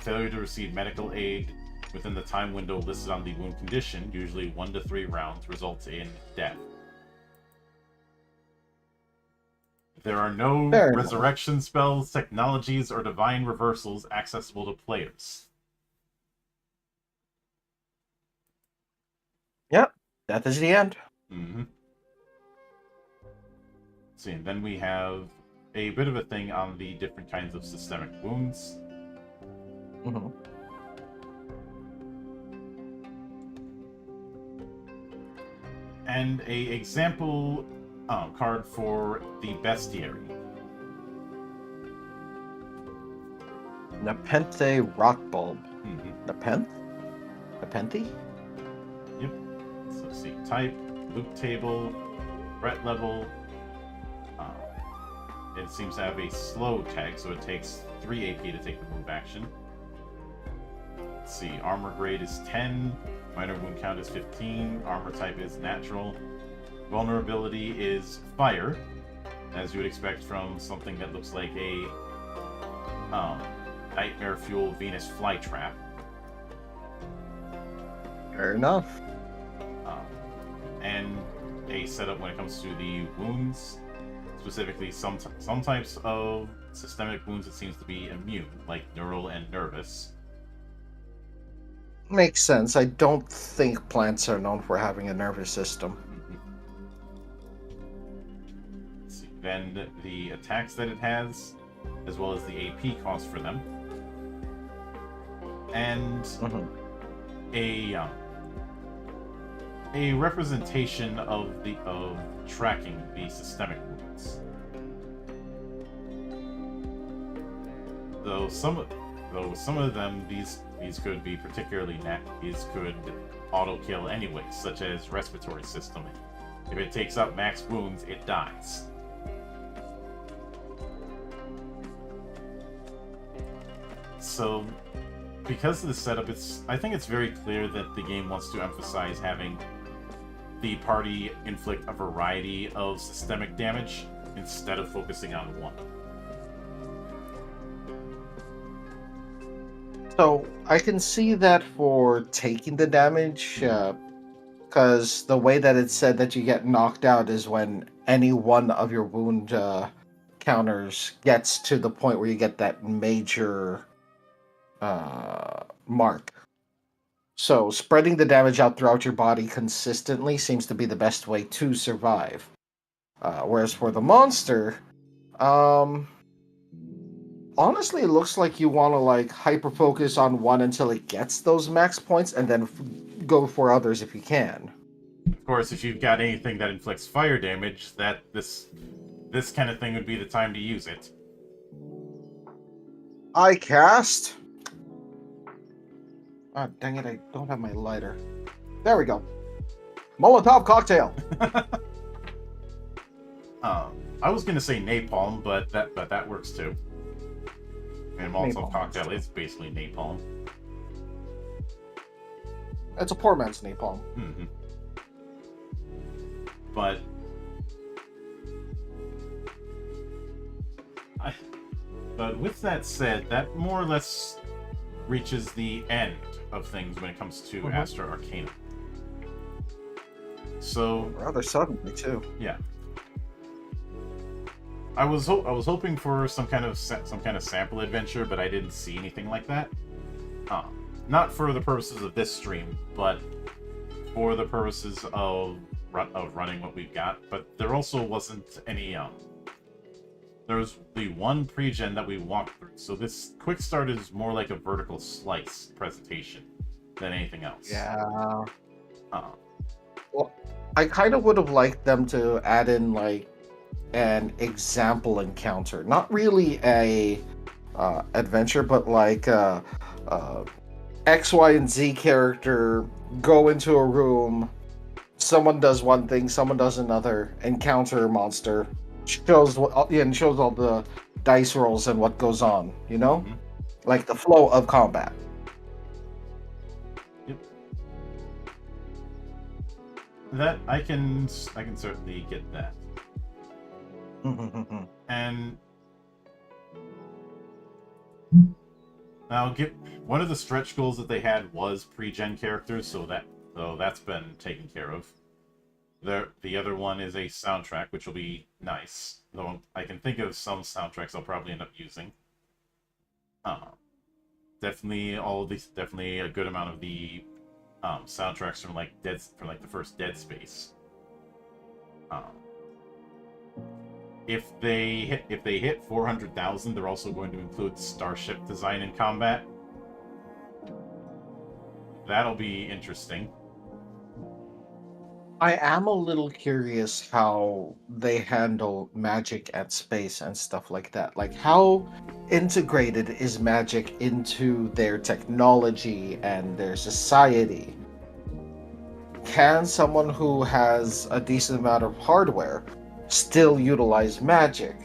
Failure to receive medical aid within the time window listed on the wound condition, usually 1 to 3 rounds, results in death. There are no resurrection spells, technologies, or divine reversals accessible to players. Yep, death is the end. See, and then we have a bit of a thing on the different kinds of systemic wounds. And a example card for the bestiary. Nepenthe Rock Bulb. Nepenthe? Yep. So see, type, loop table, threat level. It seems to have a slow tag, so it takes 3 AP to take the move action. Let's see, armor grade is 10, minor wound count is 15, armor type is natural. Vulnerability is fire, as you would expect from something that looks like a Nightmare Fuel Venus flytrap. Fair enough. And a setup when it comes to the wounds, specifically some types of systemic wounds it seems to be immune, like neural and nervous. Makes sense. I don't think plants are known for having a nervous system. Then the attacks that it has, as well as the AP cost for them, and a representation of tracking the systemic wounds. Though some of them these could be particularly these could auto kill anyway, such as respiratory system. If it takes up max wounds, it dies. So, because of the setup, I think it's very clear that the game wants to emphasize having the party inflict a variety of systemic damage instead of focusing on one. So, I can see that for taking the damage, because the way that it said that you get knocked out is when any one of your wound counters gets to the point where you get that major mark. So spreading the damage out throughout your body consistently seems to be the best way to survive. Whereas for the monster, honestly, it looks like you want to like hyper focus on one until it gets those max points, and then go for others if you can. Of course, if you've got anything that inflicts fire damage, that this kind of thing would be the time to use it. I cast. Ah, dang it! I don't have my lighter. There we go. Molotov cocktail. I was gonna say napalm, but that works too. And Molotov cocktail is basically napalm. It's a poor man's napalm. But with that said, that more or less reaches the end of things when it comes to Astra Arcanum. So Rather suddenly too. yeah, I was hoping for some kind of sample adventure, but I didn't see anything like that. Not for the purposes of this stream, but for the purposes of running what we've got. But there also wasn't any. There was the one pre-gen that we walked through, so this quick start is more like a vertical slice presentation than anything else. Yeah. Well, I kind of would have liked them to add in like an example encounter, not really a adventure, but like X, Y, and Z character go into a room, someone does one thing, someone does another, encounter a monster, shows all the dice rolls and what goes on, you know? Mhm. Like the flow of combat. Yep. That I can certainly get that. And now, one of the stretch goals that they had was pre-gen characters, so that's been taken care of. The other one is a soundtrack, which will be nice. Though I can think of some soundtracks I'll probably end up using. Definitely a good amount of the soundtracks from the first Dead Space. If they hit 400,000, they're also going to include starship design in combat. That'll be interesting. I am a little curious how they handle magic and space and stuff like that. Like, how integrated is magic into their technology and their society? Can someone who has a decent amount of hardware still utilize magic?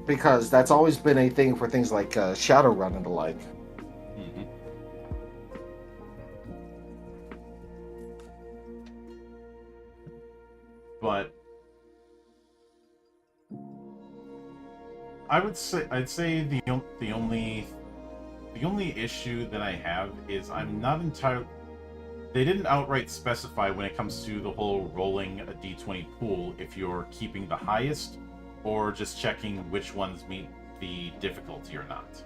Because that's always been a thing for things like Shadowrun and the like. Mm-hmm. But I'd say the only issue that I have is I'm not entirely. They didn't outright specify when it comes to the whole rolling a d20 pool if you're keeping the highest or just checking which ones meet the difficulty or not.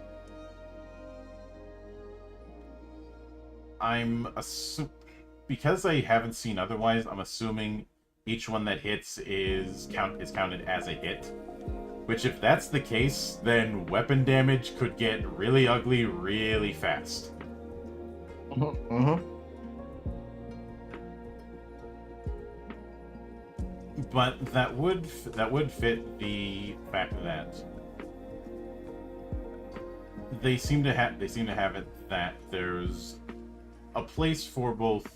Because I haven't seen otherwise, I'm assuming each one that hits is counted as a hit. Which, if that's the case, then weapon damage could get really ugly really fast. Mm-hmm. But that would fit the fact that they seem to have it that there's a place for both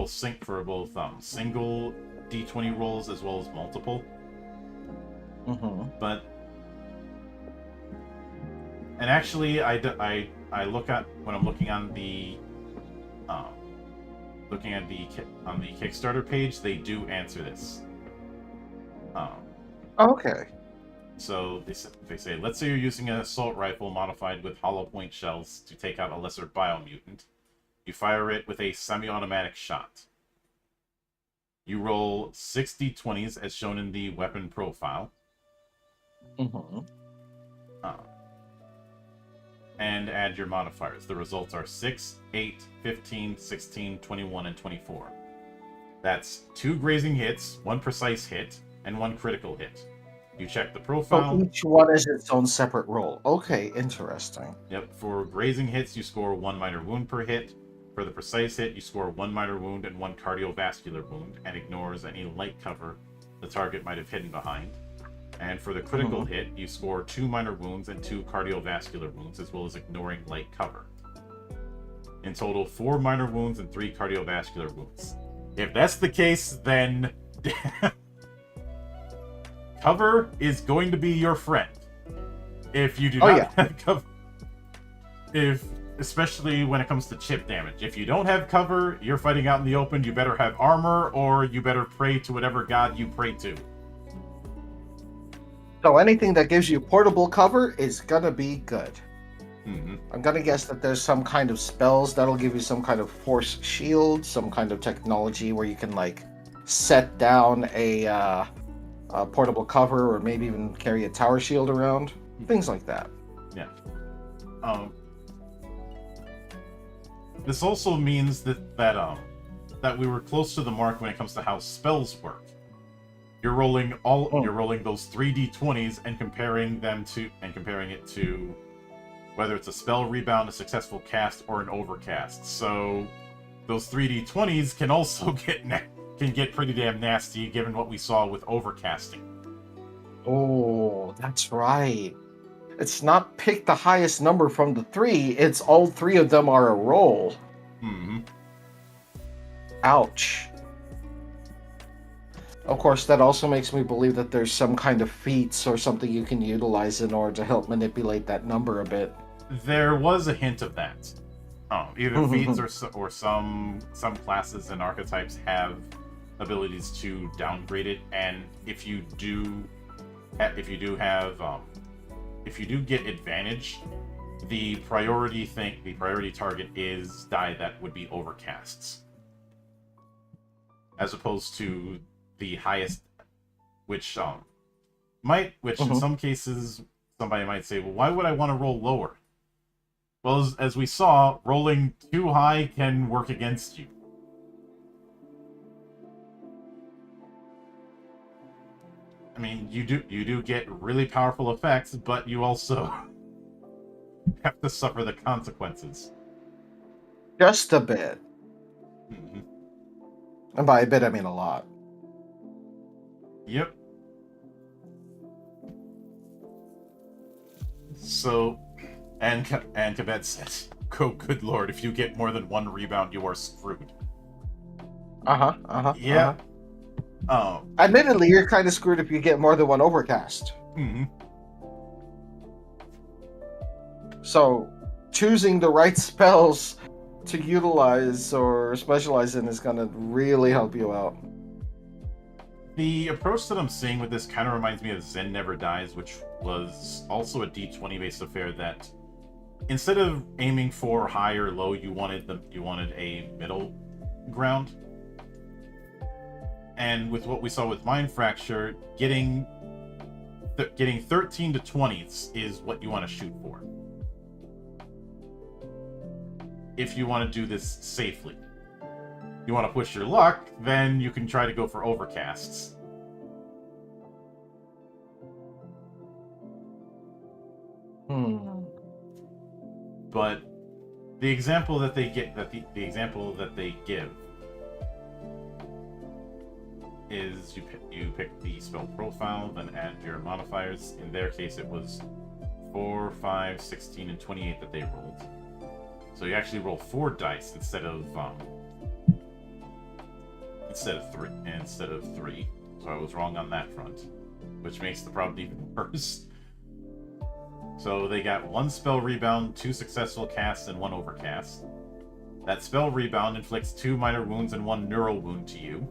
single d20 rolls as well as multiple. But and actually, I look at when I'm looking on the Kickstarter page, they do answer this. Okay. So they say, let's say you're using an assault rifle modified with hollow point shells to take out a lesser biomutant. You fire it with a semi-automatic shot. You roll 6 d20s as shown in the weapon profile. And add your modifiers. The results are 6, 8, 15, 16, 21, and 24. That's 2 grazing hits, 1 precise hit, and 1 critical hit. You check the profile. So each one is its own separate roll. Okay, interesting. Yep, for grazing hits, you score 1 minor wound per hit. For the precise hit, you score 1 minor wound and 1 cardiovascular wound, and ignores any light cover the target might have hidden behind. And for the critical hit, you score 2 minor wounds and 2 cardiovascular wounds, as well as ignoring light cover. In total, 4 minor wounds and 3 cardiovascular wounds. If that's the case, then cover is going to be your friend. If you do not have cover, especially when it comes to chip damage. If you don't have cover, you're fighting out in the open, you better have armor, or you better pray to whatever god you pray to. So anything that gives you portable cover is gonna be good. Hmm. I'm gonna guess that there's some kind of spells that'll give you some kind of force shield, some kind of technology where you can like set down a portable cover, or maybe even carry a tower shield around, things like that. Yeah. This also means that we were close to the mark when it comes to how spells work. You're rolling those 3d20s and comparing it to whether it's a spell rebound, a successful cast, or an overcast. So those 3d20s can also get pretty damn nasty given what we saw with overcasting. Oh, that's right. It's not pick the highest number from the three, it's all three of them are a roll. Hmm. Ouch. Of course, that also makes me believe that there's some kind of feats or something you can utilize in order to help manipulate that number a bit. There was a hint of that. Either feats or some classes and archetypes have abilities to downgrade it, and if you do get advantage, the priority target is die that would be overcasts, as opposed to the highest, which in some cases somebody might say, well, why would I want to roll lower? Well, as we saw, rolling too high can work against you. I mean, you do get really powerful effects, but you also have to suffer the consequences. Just a bit. Mm-hmm. And by a bit, I mean a lot. Yep. So, and Kabet says, "Oh, good lord! If you get more than one rebound, you are screwed." Yeah. Admittedly, you're kind of screwed if you get more than one overcast. Mm-hmm. So, choosing the right spells to utilize or specialize in is going to really help you out. The approach that I'm seeing with this kind of reminds me of Zen Never Dies, which was also a D20 based affair that instead of aiming for high or low, you wanted a middle ground. And with what we saw with Mind Fracture, getting 13 to 20s is what you want to shoot for. If you want to do this safely. You want to push your luck, then you can try to go for overcasts. But the example that they give is you pick the spell profile, then add your modifiers. In their case, it was 4, 5, 16, and 28 that they rolled. So you actually roll 4 dice instead of 3. So I was wrong on that front, which makes the problem even worse. So they got 1 spell rebound, 2 successful casts, and 1 overcast. That spell rebound inflicts 2 minor wounds and 1 neural wound to you.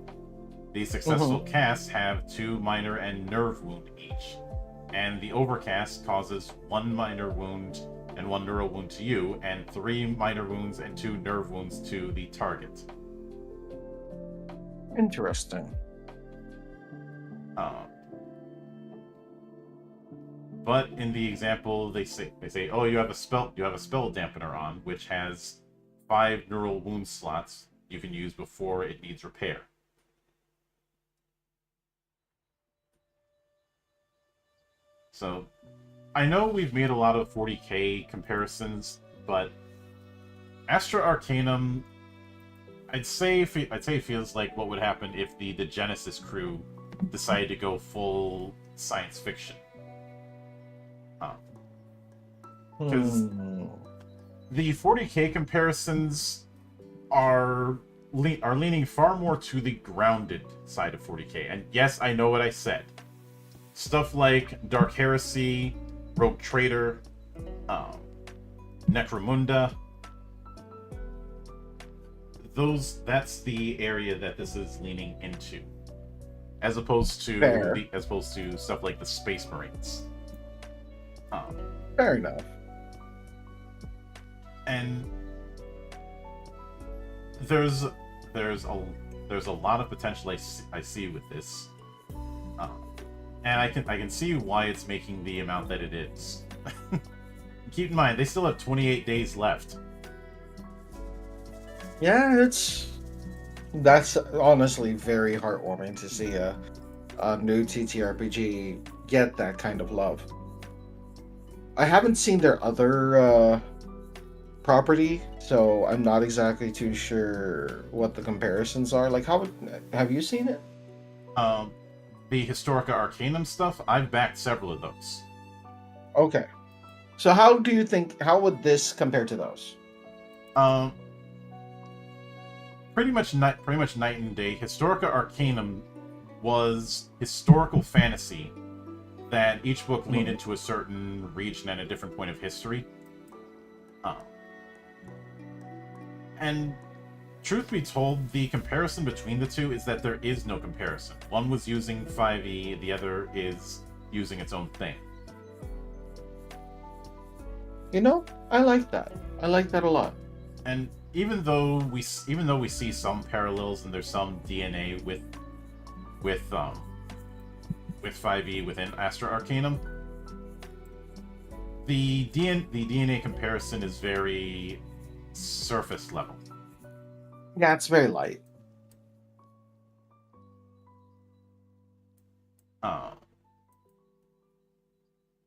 The successful casts have 2 minor and nerve wound each. And the overcast causes 1 minor wound and 1 neural wound to you, and 3 minor wounds and 2 nerve wounds to the target. Interesting. But in the example, they say, oh, you have a spell dampener on, which has 5 neural wound slots you can use before it needs repair. So, I know we've made a lot of 40k comparisons, but Astra Arcanum, I'd say it feels like what would happen if the Genesis crew decided to go full science fiction. Because the 40k comparisons are leaning far more to the grounded side of 40k. And yes, I know what I said. Stuff like Dark Heresy, Rogue Trader, Necromunda. That's the area that this is leaning into. As opposed to stuff like the Space Marines. Fair enough. And there's there's a there's a lot of potential I see with this, uh, and I can see why it's making the amount that it is. Keep in mind they still have 28 days left. Yeah, that's honestly very heartwarming to see a new TTRPG get that kind of love. I haven't seen their other property, so I'm not exactly too sure what the comparisons are. Like, have you seen it? Um, the Historica Arcanum stuff, I've backed several of those. Okay. So how would this compare to those? Um, pretty much night and day. Historica Arcanum was historical fantasy that each book leaned into a certain region and a different point of history. And truth be told, the comparison between the two is that there is no comparison. One was using 5e, the other is using its own thing. You know, I like that. I like that a lot. And even though we see some parallels and there's some DNA with 5e within Astra Arcanum, the DNA comparison is very surface level. Yeah, it's very light.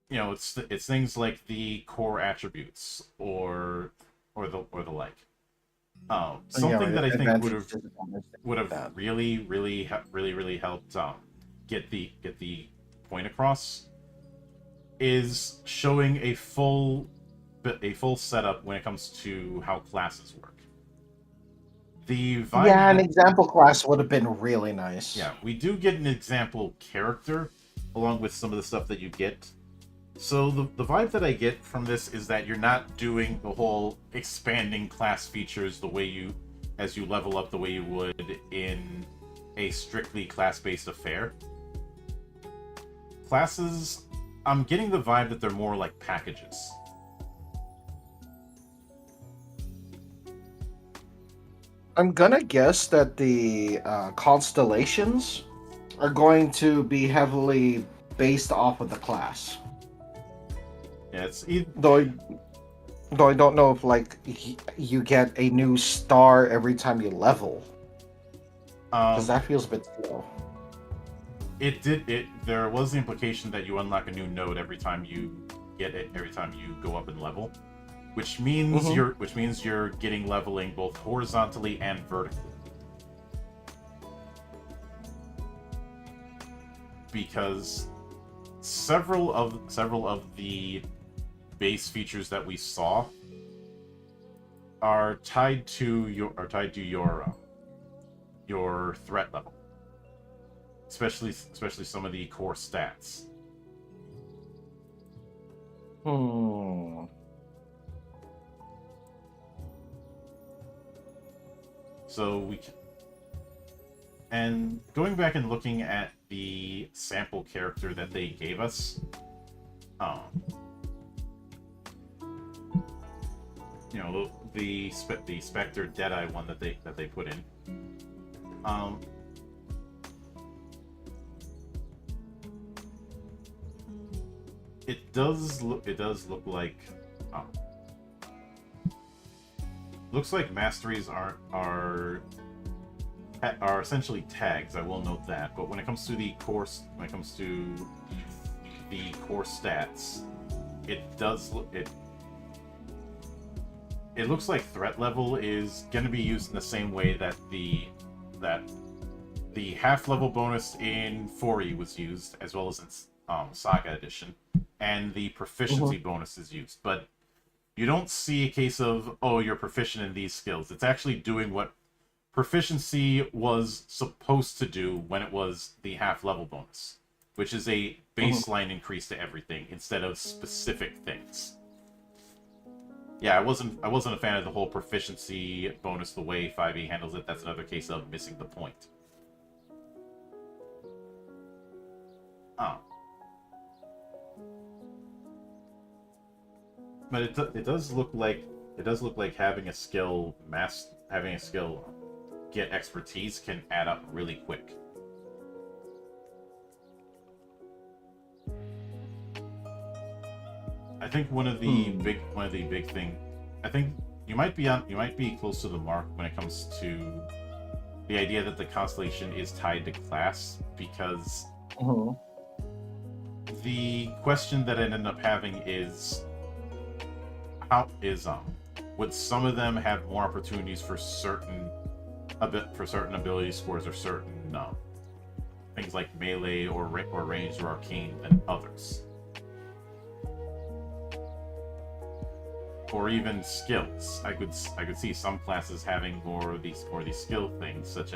You know, it's things like the core attributes or the like. Something that I think would have really helped get the point across is showing a full setup when it comes to how classes work. The vibe Yeah, an example class would have been really nice. Yeah, we do get an example character along with some of the stuff that you get. So the vibe that I get from this is that you're not doing the whole expanding class features the way as you level up the way you would in a strictly class-based affair. Classes, I'm getting the vibe that they're more like packages. I'm gonna guess that the constellations are going to be heavily based off of the class. Yeah, it's Though I don't know if like you get a new star every time you level, because that feels a bit slow. There was the implication that you unlock a new node every time you go up in level, which means you're getting leveling both horizontally and vertically. Because several of the base features that we saw are tied to your threat level, especially some of the core stats. So and going back and looking at the sample character that they gave us, you know, the Spectre Deadeye one that they put in, it does look like looks like masteries are essentially tags. I will note that, but when it comes to the core stats, it looks like threat level is going to be used in the same way that the half level bonus in 4E was used, as well as in Saga Edition, and the proficiency bonus is used. But you don't see a case of, oh, you're proficient in these skills. It's actually doing what proficiency was supposed to do when it was the half level bonus, which is a baseline increase to everything instead of specific things. Yeah, I wasn't a fan of the whole proficiency bonus the way 5e handles it. That's another case of missing the point. But it does look like it does look like having a skill get expertise can add up really quick. I think one of the big thing. I think you might be close to the mark when it comes to the idea that the constellation is tied to class, because the question that I ended up having is would some of them have more opportunities for certain ability scores or certain things like melee or ranged or arcane than others, or even skills. I could see some classes having more of these skill things, such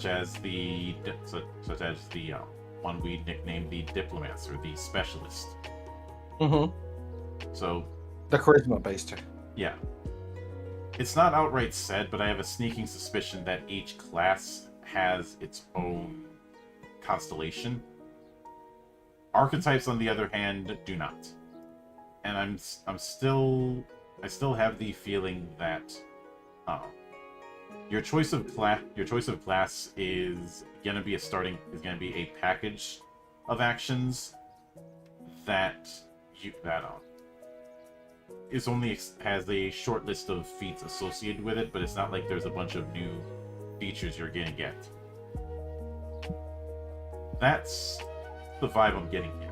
as the one we nicknamed the Diplomancer, the Specialist. So the charisma based. Yeah. It's not outright said, but I have a sneaking suspicion that each class has its own constellation. Archetypes, on the other hand, do not. And I still have the feeling that your choice of class is gonna be a package of actions that has a short list of feats associated with it, but it's not like there's a bunch of new features you're gonna get. That's the vibe I'm getting here.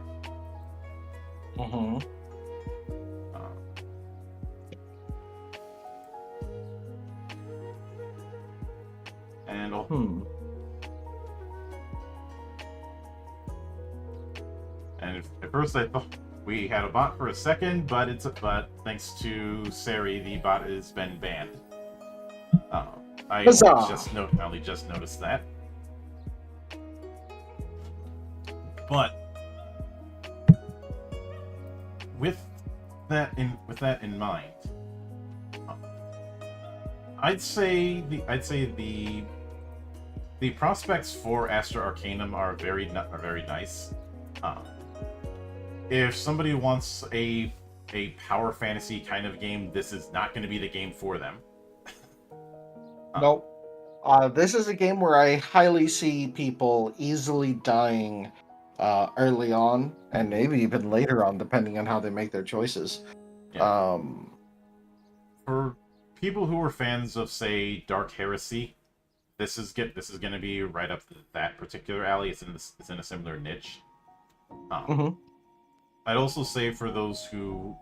And at first I thought we had a bot for a second, but thanks to Sari, the bot has been banned. I only just noticed that. But with that in mind, I'd say the prospects for Astra Arcanum are very nice. If somebody wants a power fantasy kind of game, this is not going to be the game for them. Nope. This is a game where I highly see people easily dying early on, and maybe even later on, depending on how they make their choices. Yeah. For people who are fans of, say, Dark Heresy, this is going to be right up that particular alley. It's in a similar niche. I'd also say for those who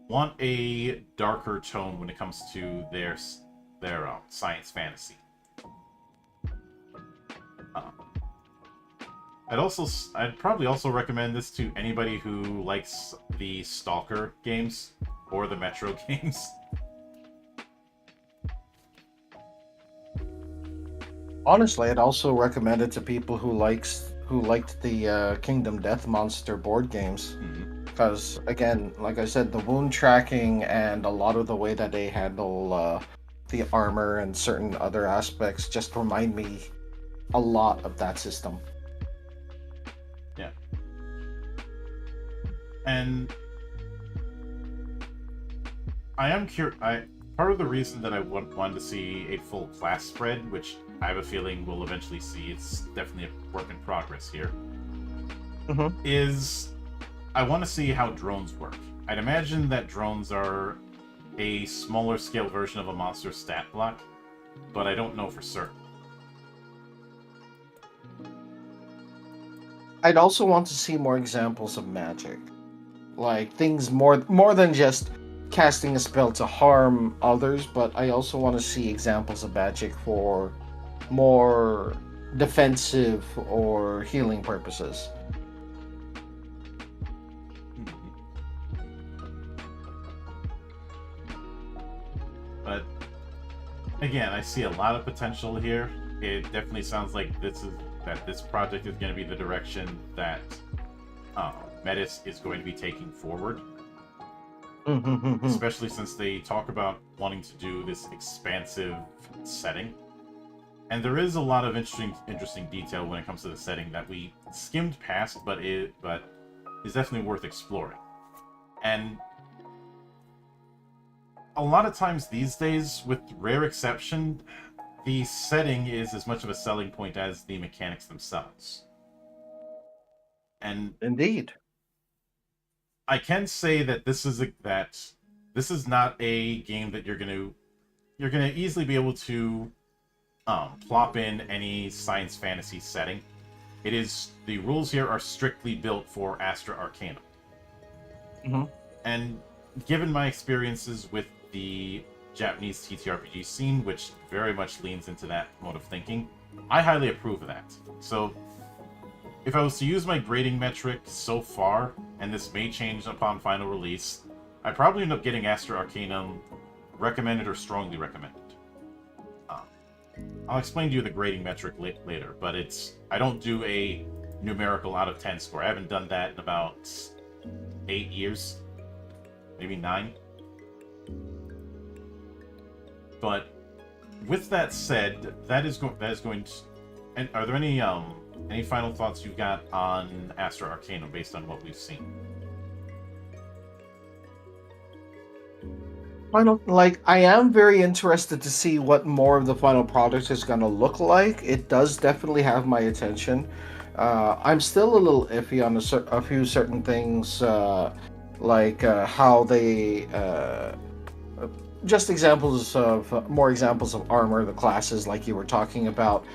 want a darker tone when it comes to their science fantasy, I'd probably also recommend this to anybody who likes the Stalker games or the Metro games. Honestly, I'd also recommend it to people who liked the Kingdom Death Monster board games. Because, again, like I said, the wound tracking and a lot of the way that they handle the armor and certain other aspects just remind me a lot of that system. Yeah. And I am curious. Part of the reason that I wanted to see a full class spread, which I have a feeling we'll eventually see, it's definitely a work in progress here, is I want to see how drones work. I'd imagine that drones are a smaller scale version of a monster stat block, but I don't know for certain. I'd also want to see more examples of magic. Like, things more than just casting a spell to harm others, but I also want to see examples of magic for more defensive or healing purposes. But again, I see a lot of potential here. It definitely sounds like this project is going to be the direction that Metis is going to be taking forward. Especially since they talk about wanting to do this expansive setting. And there is a lot of interesting detail when it comes to the setting that we skimmed past, but is definitely worth exploring. And a lot of times these days, with rare exception, the setting is as much of a selling point as the mechanics themselves. And Indeed. I can say that this is not a game that you're gonna easily be able to plop in any science fantasy setting. The rules here are strictly built for Astra Arcanum. Mm-hmm. And given my experiences with the Japanese TTRPG scene, which very much leans into that mode of thinking, I highly approve of that. So, if I was to use my grading metric so far, and this may change upon final release, I'd probably end up getting Astra Arcanum recommended or strongly recommended. I'll explain to you the grading metric later, but I don't do a numerical out of 10 score. I haven't done that in about 8 years, maybe 9. But with that said, that is going to. And are there any final thoughts you've got on Astra Arcanum based on what we've seen? I am very interested to see what more of the final product is going to look like. It does definitely have my attention. I'm still a little iffy on a few certain things, like how they just more examples of armor, the classes like you were talking about,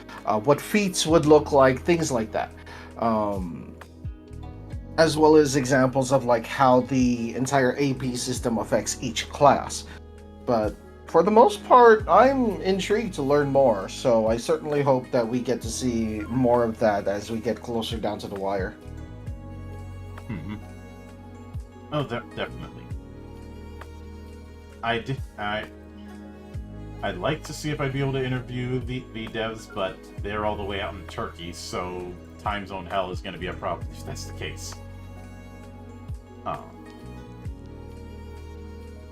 what feats would look like, things like that. As well as examples of like how the entire AP system affects each class. But for the most part, I'm intrigued to learn more, so I certainly hope that we get to see more of that as we get closer down to the wire. Mm-hmm. Oh, definitely. I'd like to see if I'd be able to interview the devs, but they're all the way out in Turkey, so time zone hell is going to be a problem if that's the case.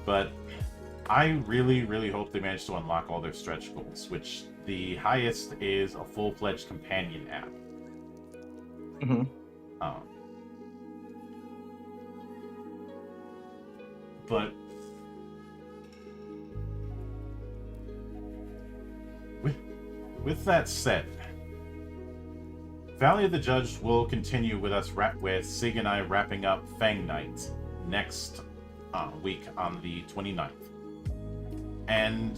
But I really, really hope they manage to unlock all their stretch goals, which the highest is a full-fledged companion app. Mm-hmm. But with that said, Valley of the Judge will continue with us, with Sig and I wrapping up Fang Night next week on the 29th. And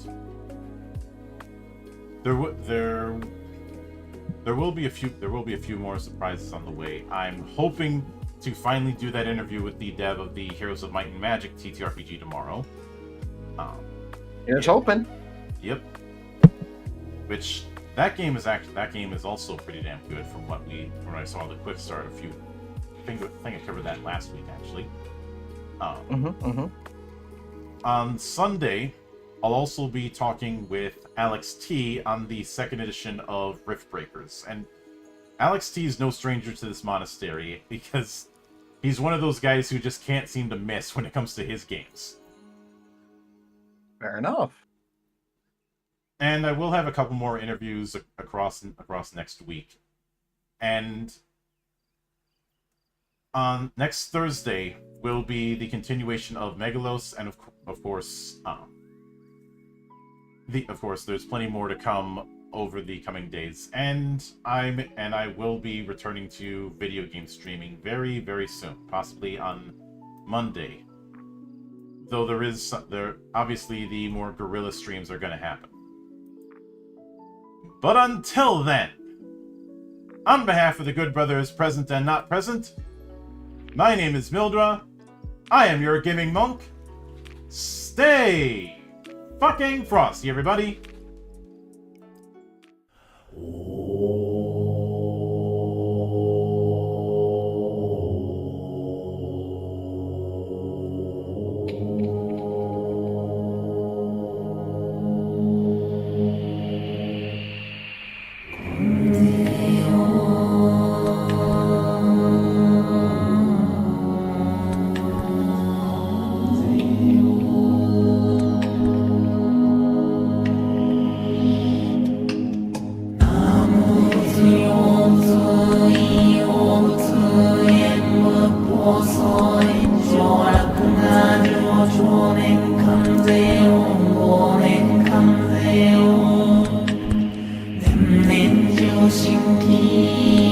there will be a few more surprises on the way. I'm hoping to finally do that interview with the dev of the Heroes of Might and Magic TTRPG tomorrow. Here's hoping. Yep. Which that game is also pretty damn good from when I saw the Quickstart I think I covered that last week actually. On Sunday, I'll also be talking with Alex T on the second edition of Rift Breakers. And Alex T is no stranger to this monastery because he's one of those guys who just can't seem to miss when it comes to his games. Fair enough. And I will have a couple more interviews across next week. And on next Thursday will be the continuation of Megalos, and of course, there's plenty more to come over the coming days. And I will be returning to video game streaming very, very soon, possibly on Monday. Though obviously the more guerrilla streams are going to happen. But until then, on behalf of the good brothers present and not present, my name is Mildra. I am your gaming monk. Stay fucking frosty, everybody. Soy, yo la cuna, yo, 看ぜよ我年看ぜよ年々上心体